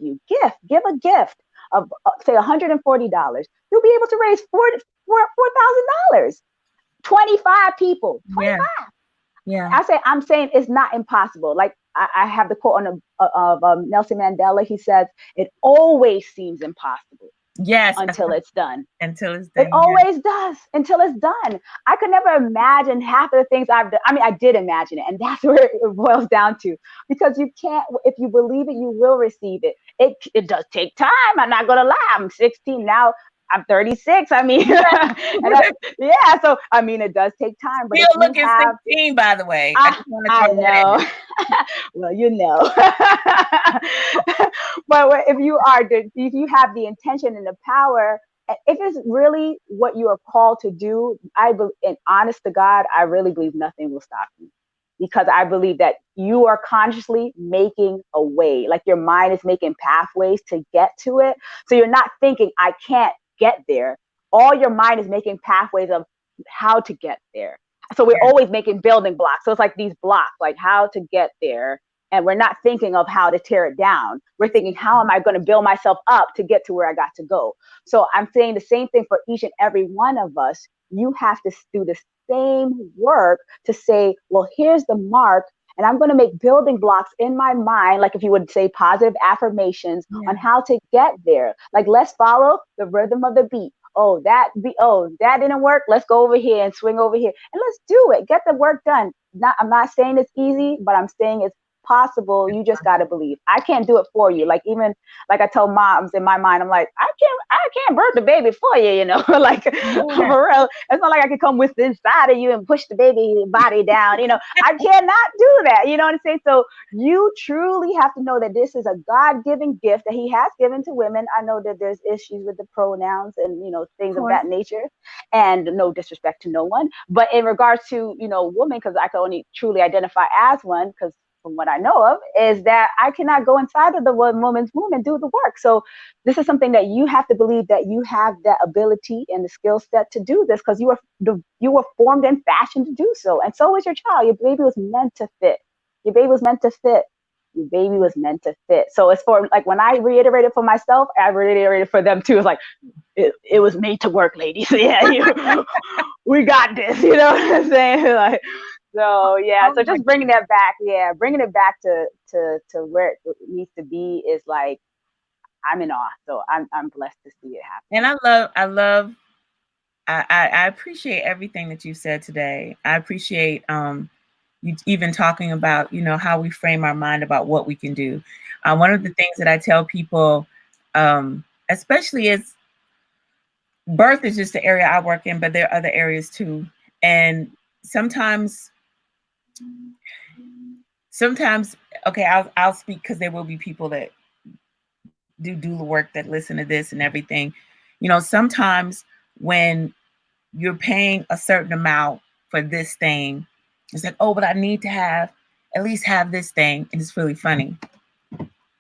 gift of say $140. You'll be able to raise $4,000. 25 people. 25. Yeah. I'm saying it's not impossible. Like I have the quote of Nelson Mandela. He says, "It always seems impossible." Yes. Until it's done. Until it's done. It always does until it's done. I could never imagine half of the things I've done. I mean, I did imagine it, and that's where it boils down to. Because you can't, if you believe it, you will receive it. It does take time. I'm not gonna lie. I'm 16 now. I'm 36. I mean, so I mean, it does take time. But still looking 16, by the way. I know. Well, you know. But if you have the intention and the power, if it's really what you are called to do, and honest to God, I really believe nothing will stop you. Because I believe that you are consciously making a way, like your mind is making pathways to get to it. So you're not thinking, I can't get there. All your mind is making pathways of how to get there. So we're always making building blocks. So it's like these blocks, like how to get there. And we're not thinking of how to tear it down. We're thinking, how am I going to build myself up to get to where I got to go? So I'm saying the same thing for each and every one of us. You have to do the same work to say, well, here's the mark. And I'm going to make building blocks in my mind, like if you would say positive affirmations on how to get there. Like, let's follow the rhythm of the beat. That didn't work. Let's go over here and swing over here. And let's do it. Get the work done. I'm not saying it's easy, but I'm saying it's possible. You just got to believe. I can't do it for you. Like, even like I tell moms in my mind, I'm like, I can't birth the baby for you, like for real. It's not like I can come with inside of you and push the baby body down. I cannot do that. You know what I'm saying? So you truly have to know that this is a God-given gift that he has given to women. I know that there's issues with the pronouns and, things of that nature, and no disrespect to no one. But in regards to, woman, because I can only truly identify as one, because from what I know of, is that I cannot go inside of the woman's womb and do the work. So this is something that you have to believe that you have that ability and the skill set to do this, because you were formed and fashioned to do so. And so is your child. Your baby was meant to fit. Your baby was meant to fit. your baby was meant to fit. So it's for like when I reiterated for myself, I reiterated for them too. It's like it was made to work, ladies. Yeah, we got this. You know what I'm saying? Like, so yeah. Oh So my just bringing that back, yeah, bringing it back to where it needs to be is like I'm in awe. So I'm blessed to see it happen. And I appreciate everything that you said today. I appreciate you even talking about, you know, how we frame our mind about what we can do. One of the things that I tell people, especially is birth is just the area I work in, but there are other areas too. And sometimes, okay, I'll speak because there will be people that do doula work that listen to this and everything. You know, sometimes when you're paying a certain amount for this thing, it's like, oh, but I need to have at least have this thing. And it's really funny.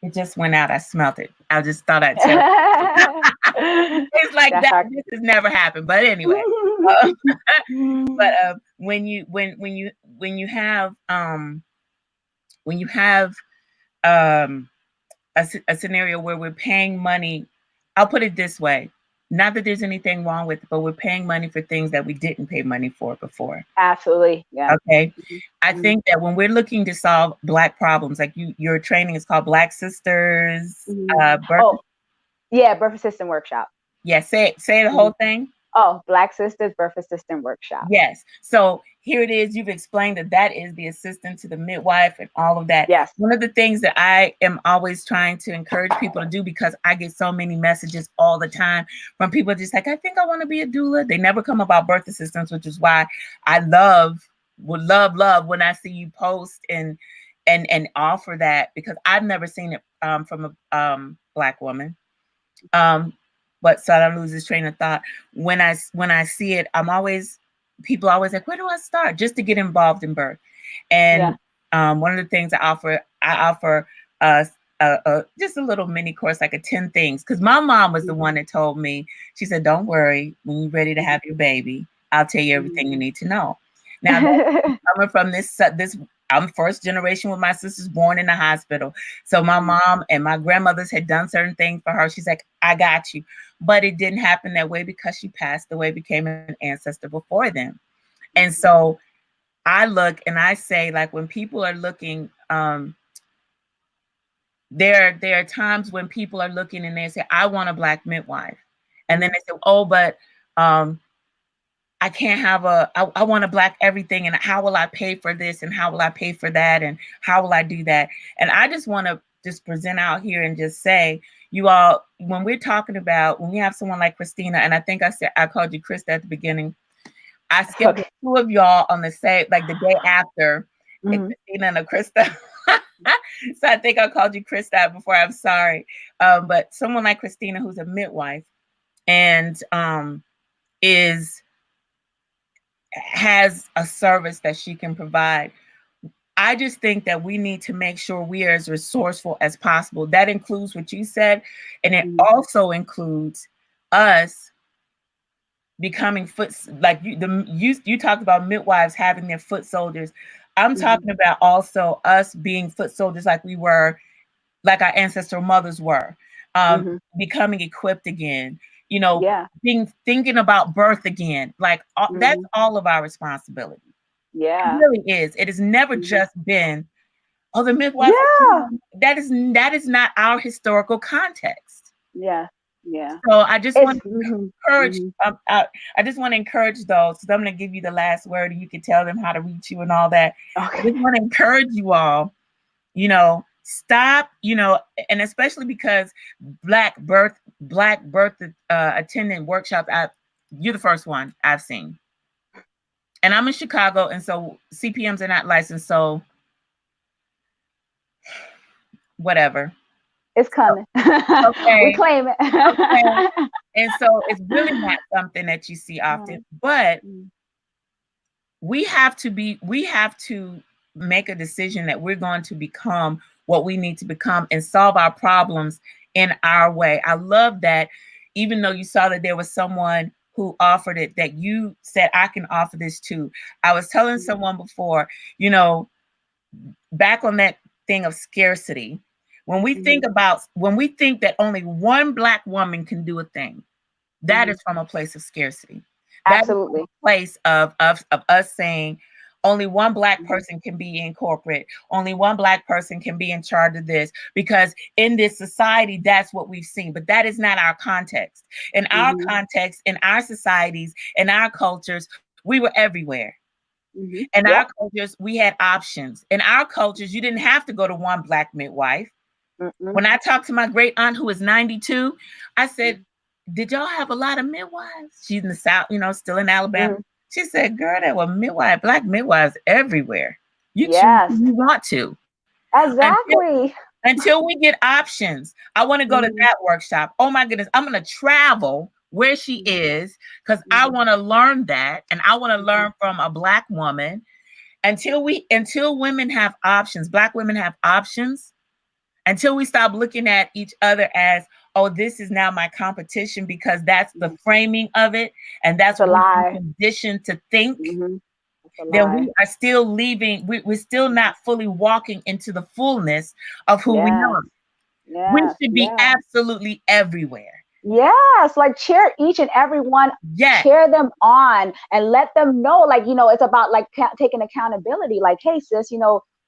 It just went out. I smelt it. I just thought I'd tell you. It's like That's that. This has never happened. But anyway, but when you have a scenario where we're paying money, I'll put it this way. Not that there's anything wrong with it, but we're paying money for things that we didn't pay money for before. Absolutely. Yeah. Okay. I think that when we're looking to solve Black problems, like your training is called Black Sisters. Birth assistant workshop. Yeah. Say the whole thing. Oh, Black Sisters Birth Assistant Workshop. Yes. So here it is. You've explained that is the assistant to the midwife and all of that. Yes. One of the things that I am always trying to encourage people to do, because I get so many messages all the time from people just like, I think I want to be a doula. They never come about birth assistance, which is why I would love when I see you post and offer that, because I've never seen it from a Black woman. But so I don't lose this train of thought. When I see it, people always like, where do I start? Just to get involved in birth. And one of the things I offer just a little mini course, like a 10 things. Because my mom was the one that told me, she said, don't worry, when you're ready to have your baby, I'll tell you everything you need to know. Now, coming from this, I'm first generation with my sisters born in the hospital. So my mom and my grandmothers had done certain things for her. She's like, I got you. But it didn't happen that way because she passed away, became an ancestor before them. And so I look and I say, like, when people are looking, there are times when people are looking and they say, I want a Black midwife. And then they say, oh, but I can't have I want a Black everything. And how will I pay for this? And how will I pay for that? And how will I do that? And I just want to just present out here and just say, you all, when we're talking about, when we have someone like Christina, and I think I called you Krista at the beginning, I scheduled two of y'all on the same, like the day after, Christina and Krista. So I think I called you Krista before, I'm sorry. But someone like Christina, who's a midwife and has a service that she can provide. I just think that we need to make sure we are as resourceful as possible. That includes what you said, and it also includes us becoming you talked about midwives having their foot soldiers. I'm talking about also us being foot soldiers like we were, like our ancestral mothers were, becoming equipped again, you know, thinking about birth again. Like that's all of our responsibility. Yeah. It really is. It has never just been, oh, the midwife. Yeah. That is not our historical context. Yeah. Yeah. So I just want to encourage, I just want to encourage those, because I'm going to give you the last word and you can tell them how to reach you and all that. Okay. I just want to encourage you all, you know, stop, you know, and especially because Black birth attendant workshops, you're the first one I've seen. And I'm in Chicago, and so CPMs are not licensed, so whatever. It's coming. Okay. We claim it. Okay. And so it's really not something that you see often, but we have to make a decision that we're going to become what we need to become and solve our problems in our way. I love that, even though you saw that there was someone who offered it, that you said, I can offer this too. I was telling someone before, you know, back on that thing of scarcity. When we think that only one Black woman can do a thing, that is from a place of scarcity. That is from Absolutely. a place of us saying only one Black person can be in corporate, only one Black person can be in charge of this, because in this society, that's what we've seen. But that is not our context. In our context, in our societies, in our cultures, we were everywhere. In our cultures, we had options. In our cultures, you didn't have to go to one Black midwife. When I talked to my great aunt who is 92, I said, did y'all have a lot of midwives? She's in the South, still in Alabama. She said, girl, there were Black midwives everywhere. You choose who you want to. Exactly. Until we get options. I want to go to that workshop. Oh my goodness. I'm going to travel where she is, because I want to learn that. And I want to learn from a Black woman. Until women have options, Black women have options, until we stop looking at each other as, oh, this is now my competition, because that's the framing of it. And that's what we're conditioned to think. Then we are still leaving. We're still not fully walking into the fullness of who we are. We should be absolutely everywhere. Yes, like cheer each and every one, cheer them on and let them know, like, it's about like taking accountability. Like, hey, sis,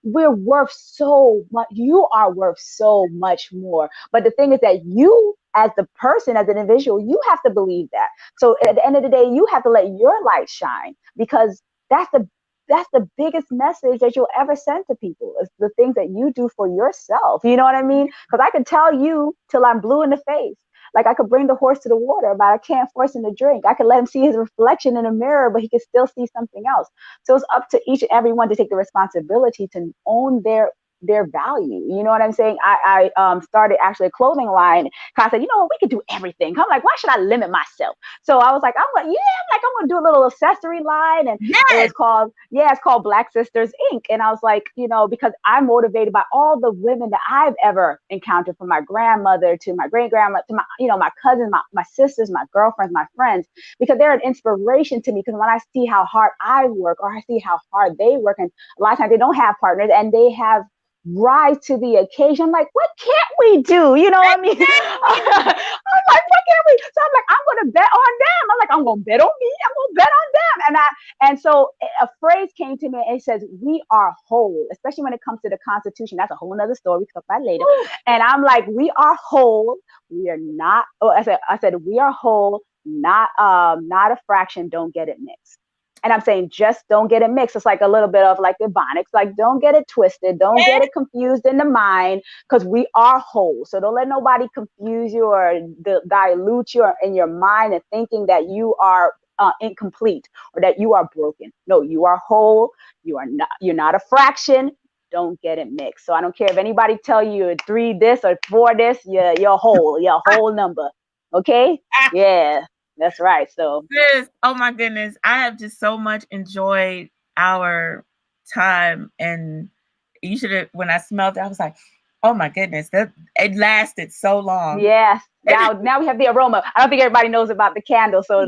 we're worth so much. You are worth so much more. But the thing is that you, as the person, as an individual, you have to believe that. So at the end of the day, you have to let your light shine, because that's the biggest message that you'll ever send to people, is the things that you do for yourself. You know what I mean? Because I can tell you till I'm blue in the face. Like, I could bring the horse to the water, but I can't force him to drink. I could let him see his reflection in a mirror, but he can still see something else. So it's up to each and every one to take the responsibility to own their value. You know what I'm saying? I started actually a clothing line, because I said, we could do everything. I'm like, why should I limit myself? So I was like, I'm going to do a little accessory line. And it's called Black Sisters Inc. And I was like, because I'm motivated by all the women that I've ever encountered, from my grandmother to my great grandmother to my cousins, my sisters, my girlfriends, my friends, because they're an inspiration to me. Because when I see how hard I work, or I see how hard they work, and a lot of times they don't have partners and they have rise to the occasion. I'm like, what can't we do? You know what I mean? I'm like, what can't we? So I'm like, I'm going to bet on them. I'm like, I'm going to bet on me. I'm going to bet on them. And so a phrase came to me, and it says, we are whole, especially when it comes to the Constitution. That's a whole nother story. We can talk about later. And I'm like, we are whole. We are not. Oh, I said, we are whole, not a fraction. Don't get it mixed. And I'm saying, just don't get it mixed. It's like a little bit of like Ebonics, like, don't get it twisted. Don't get it confused in the mind, because we are whole. So don't let nobody confuse you or dilute you in your mind and thinking that you are incomplete or that you are broken. No, you are whole. You're not a fraction. Don't get it mixed. So I don't care if anybody tell you 3 this or 4 this, you're whole. You're a whole number. Okay? Yeah. That's right. So, oh my goodness, I have just so much enjoyed our time, and you should have. When I smelled it, I was like, oh my goodness, it lasted so long. Yes. Now we have the aroma. I don't think everybody knows about the candle. So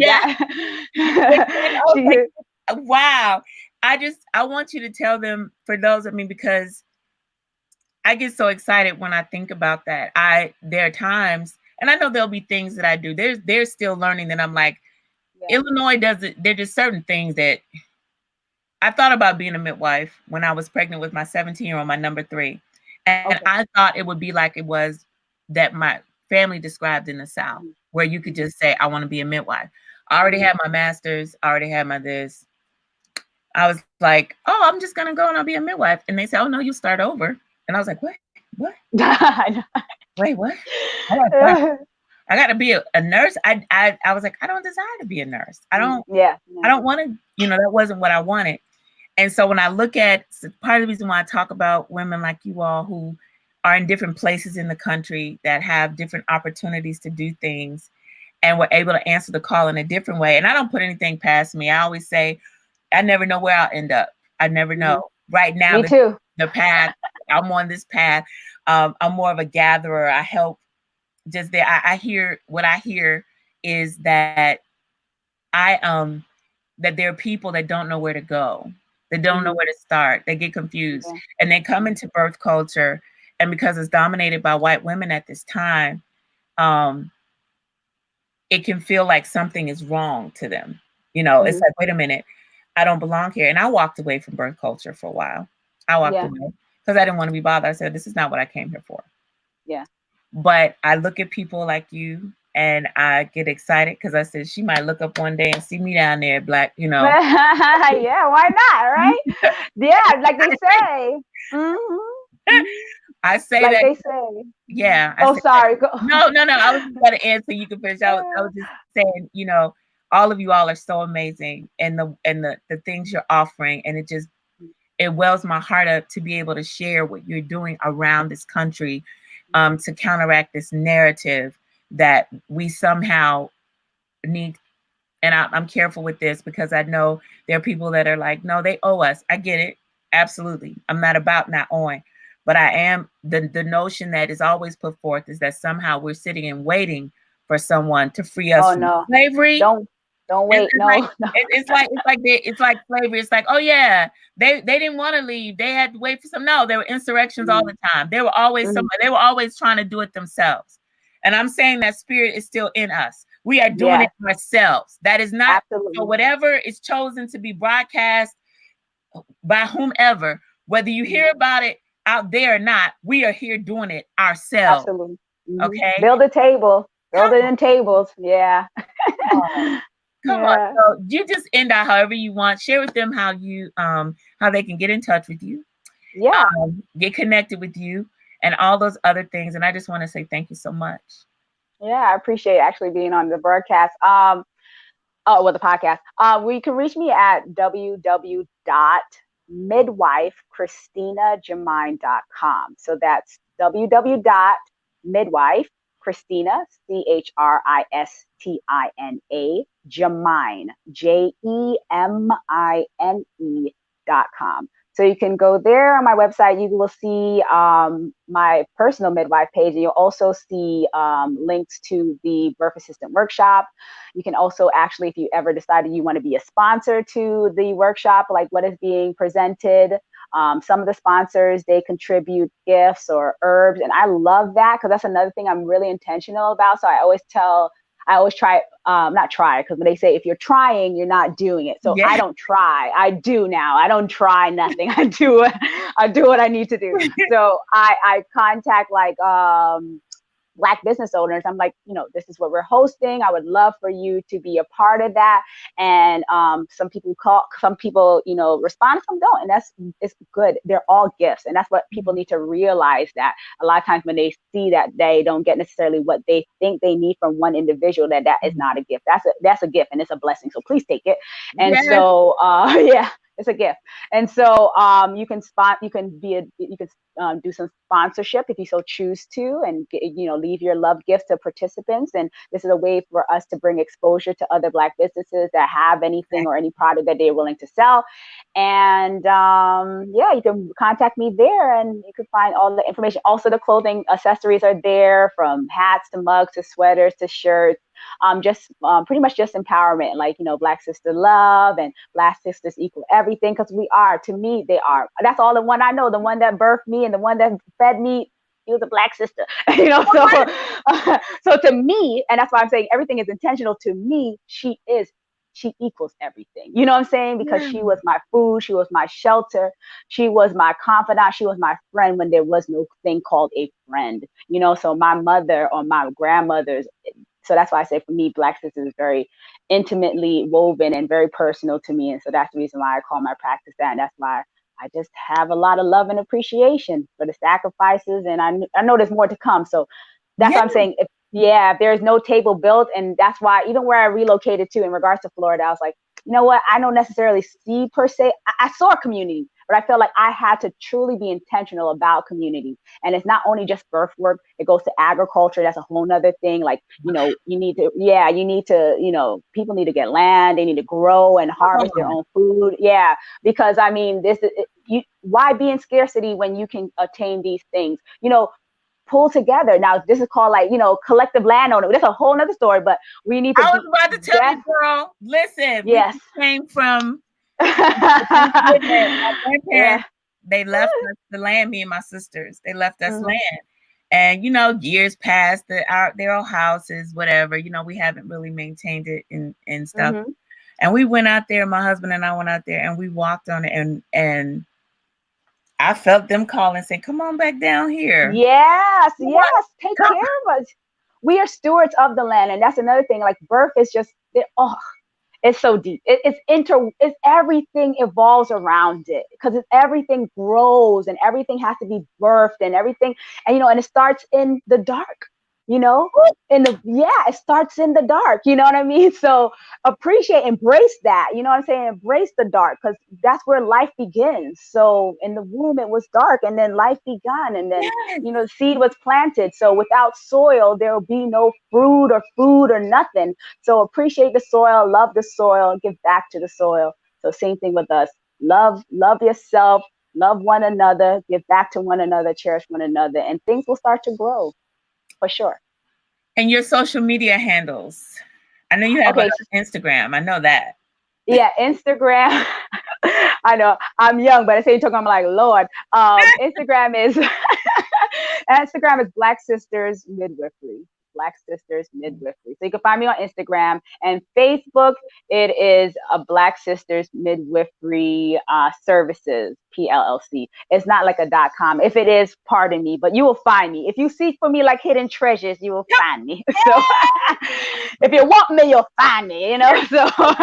wow. I want you to tell them, for those, because I get so excited when I think about that. There are times, and I know there'll be things that I do. They're still learning that I'm like, Illinois doesn't. There are just certain things that I thought about being a midwife when I was pregnant with my 17-year-old, my number 3, and I thought it would be like it was that my family described in the South, where you could just say, I want to be a midwife. I already had my master's. I already had my this. I was like, oh, I'm just gonna go and I'll be a midwife, and they said, oh no, you start over. And I was like, what? Wait, what? I got to be a nurse. I was like, I don't desire to be a nurse. I don't want to, that wasn't what I wanted. And so when I look at, part of the reason why I talk about women like you all who are in different places in the country that have different opportunities to do things and were able to answer the call in a different way. And I don't put anything past me. I always say, I never know where I'll end up. I never know. Right now, the path, I'm on this path. I'm more of a gatherer. I help. Just there, I hear what I hear is that that there are people that don't know where to go, They don't know where to start. They get confused. And they come into birth culture, and because it's dominated by white women at this time, it can feel like something is wrong to them. You know, it's like, wait a minute, I don't belong here. And I walked away from birth culture for a while. I walked away because I didn't want to be bothered. I said, this is not what I came here for. Yeah. But I look at people like you and I get excited because I said, she might look up one day and see me down there, black, you know. Yeah, why not, right? Yeah, like they say. I say like that. They say. Yeah. Sorry. No. I was going to answer. You can finish. I was just saying, you know, all of you all are so amazing, and the things you're offering, and it wells my heart up to be able to share what you're doing around this country, to counteract this narrative that we somehow need. And I'm careful with this because I know there are people that are like, no, they owe us. I get it. Absolutely. I'm not about not owing. But I am, the notion that is always put forth is that somehow we're sitting and waiting for someone to free us from slavery. Don't wait. It's like slavery. It's like, oh yeah, they didn't want to leave. They had to wait for some. No, there were insurrections all the time. They were always they were always trying to do it themselves. And I'm saying that spirit is still in us. We are doing it ourselves. That is not, so whatever is chosen to be broadcast by whomever, whether you hear about it out there or not, we are here doing it ourselves. Absolutely. Okay. Build a table. Build it in tables. Yeah. Come on. So you just end out however you want. Share with them how you how they can get in touch with you. Yeah. Get connected with you and all those other things. And I just want to say thank you so much. Yeah, I appreciate actually being on the broadcast. The podcast. You can reach me at www.midwifechristinajemine.com. So that's www.midwifechristina, CHRISTINA, Jemine, JEMINE.com. So you can go there on my website. You will see my personal midwife page, and you'll also see links to the birth assistant workshop. You can also actually, if you ever decided you want to be a sponsor to the workshop, like what is being presented, some of the sponsors, they contribute gifts or herbs. And I love that because that's another thing I'm really intentional about. So I always try, not try, because when they say if you're trying, you're not doing it. So I don't try. I do now. I don't try nothing. I do what I need to do. So I contact like Black business owners. I'm like, this is what we're hosting. I would love for you to be a part of that. And some people respond, some don't. And it's good. They're all gifts. And that's what people need to realize, that a lot of times when they see that they don't get necessarily what they think they need from one individual, that is not a gift. That's a gift, and it's a blessing. So please take it. And so, it's a gift. And so you can do some sponsorship if you so choose to, and leave your love gift to participants. And this is a way for us to bring exposure to other Black businesses that have anything or any product that they're willing to sell. And you can contact me there, and you can find all the information. Also, the clothing accessories are there, from hats to mugs to sweaters to shirts. Pretty much just empowerment, like, Black sister love and Black sisters equal everything, because we are, to me, they are. That's all the one I know, the one that birthed me and the one that fed me. She was a Black sister, so to me, and that's why I'm saying everything is intentional. To me, she equals everything. You know what I'm saying? Because she was my food, she was my shelter, she was my confidant, she was my friend when there was no thing called a friend. So my mother or my grandmothers. So that's why I say, for me, Black sisters is very intimately woven and very personal to me. And so that's the reason why I call my practice that. And that's why I just have a lot of love and appreciation for the sacrifices. And I know there's more to come. So that's what I'm saying. If there's no table built. And that's why even where I relocated to in regards to Florida, I was like, you know what? I don't necessarily see per se. I saw a community, but I felt like I had to truly be intentional about community. And it's not only just birth work. It goes to agriculture. That's a whole nother thing. Like, you need to, people need to get land. They need to grow and harvest their own food. Yeah. Because I mean, why be in scarcity when you can attain these things? Pull together. Now, this is called collective landowner. That's a whole nother story, but we need to. I was about to tell you, girl, listen, yes, we came from My grandparents, Yeah. they left us the land, me and my sisters. They left us Mhm. land. And, years passed, their old houses, whatever, we haven't really maintained it and stuff. Mhm. And we went out there, my husband and I went out there and we walked on it and I felt them calling saying, come on back down here. Yes, Come on, yes. Take come. care of us. We are stewards of the land, and that's another thing. Like birth is just it's so deep. It's everything evolves around it because everything grows and everything has to be birthed and everything, and it starts in the dark. It starts in the dark. You know what I mean? So embrace that. You know what I'm saying? Embrace the dark because that's where life begins. So in the womb it was dark, and then life began, and then Yes. the seed was planted. So without soil, there will be no fruit or food or nothing. So appreciate the soil, love the soil, and give back to the soil. So same thing with us. Love yourself, love one another, give back to one another, cherish one another, and things will start to grow for sure. And your social media handles. I know you have Okay. Instagram. I know that. Yeah, Instagram. I know I'm young, but I say talking, I'm like, Lord. Instagram is Instagram is Black Sisters Midwifery. Black Sisters Midwifery. So you can find me on Instagram and Facebook. It is a Black Sisters Midwifery Services PLLC. It's not like a .com. If it is, pardon me, but you will find me. If you seek for me like hidden treasures, you will find me. So if you want me, you'll find me. So. Oh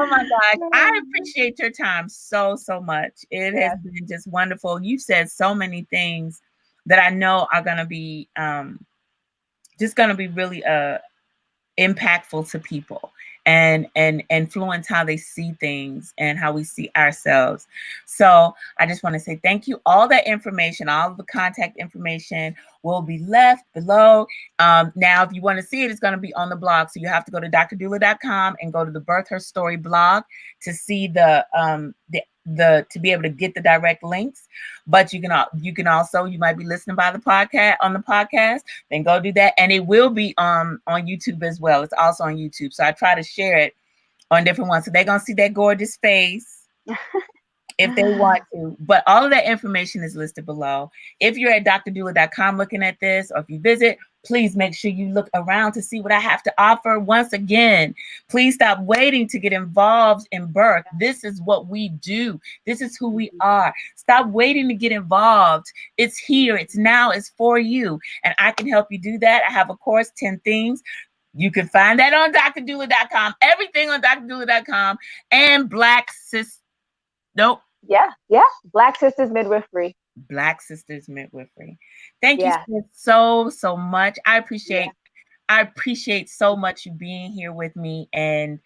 my gosh. I appreciate your time so much. It has been just wonderful. You said so many things that I know are going to be just going to be really impactful to people and influence how they see things and how we see ourselves. So I just want to say thank you. All that information, all of the contact information will be left below. Now, if you want to see it, it's going to be on the blog. So you have to go to drdoula.com and go to the Birth Her Story blog to see the to be able to get the direct links. But you can also, you might be listening by the podcast, then go do that. And it will be on YouTube as well. It's also on YouTube. So I try to share it on different ones. So they're going to see that gorgeous face if they want to. But all of that information is listed below. If you're at drdoula.com looking at this, or if you visit, please make sure you look around to see what I have to offer. Once again, please stop waiting to get involved in birth. This is what we do. This is who we are. Stop waiting to get involved. It's here. It's now. It's for you. And I can help you do that. I have a course, 10 Things. You can find that on drdoula.com. Everything on drdoula.com. And Black Sisters Midwifery. Black Sisters Midwifery. Thank you so much. I appreciate so much you being here with me and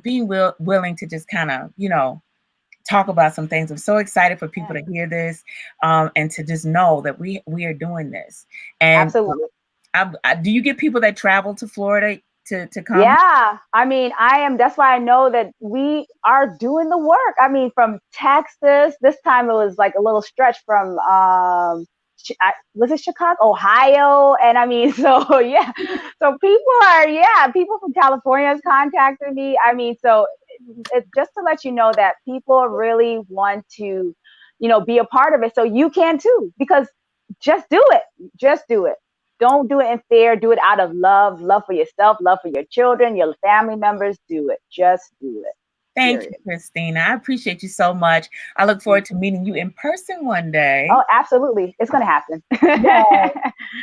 being willing to just kind of, talk about some things. I'm so excited for people to hear this and to just know that we are doing this. And absolutely. Do you get people that travel to Florida to come? Yeah, I mean, that's why I know that we are doing the work. I mean, from Texas, this time it was like a little stretch from was it Chicago, Ohio? And I mean, so yeah, so people from California has contacted me. I mean, so it's just to let you know that people really want to, be a part of it. So you can too, because just do it. Don't do it in fear. Do it out of love for yourself, love for your children, your family members. Do it. Just do it. Thank you, Christina. I appreciate you so much. I look forward to meeting you in person one day. Oh, absolutely. It's going to happen.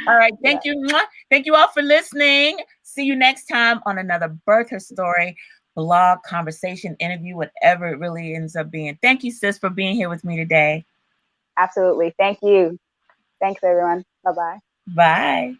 All right. Thank you. Thank you all for listening. See you next time on another Birth Her Story blog, conversation, interview, whatever it really ends up being. Thank you, sis, for being here with me today. Absolutely. Thank you. Thanks, everyone. Bye-bye. Bye.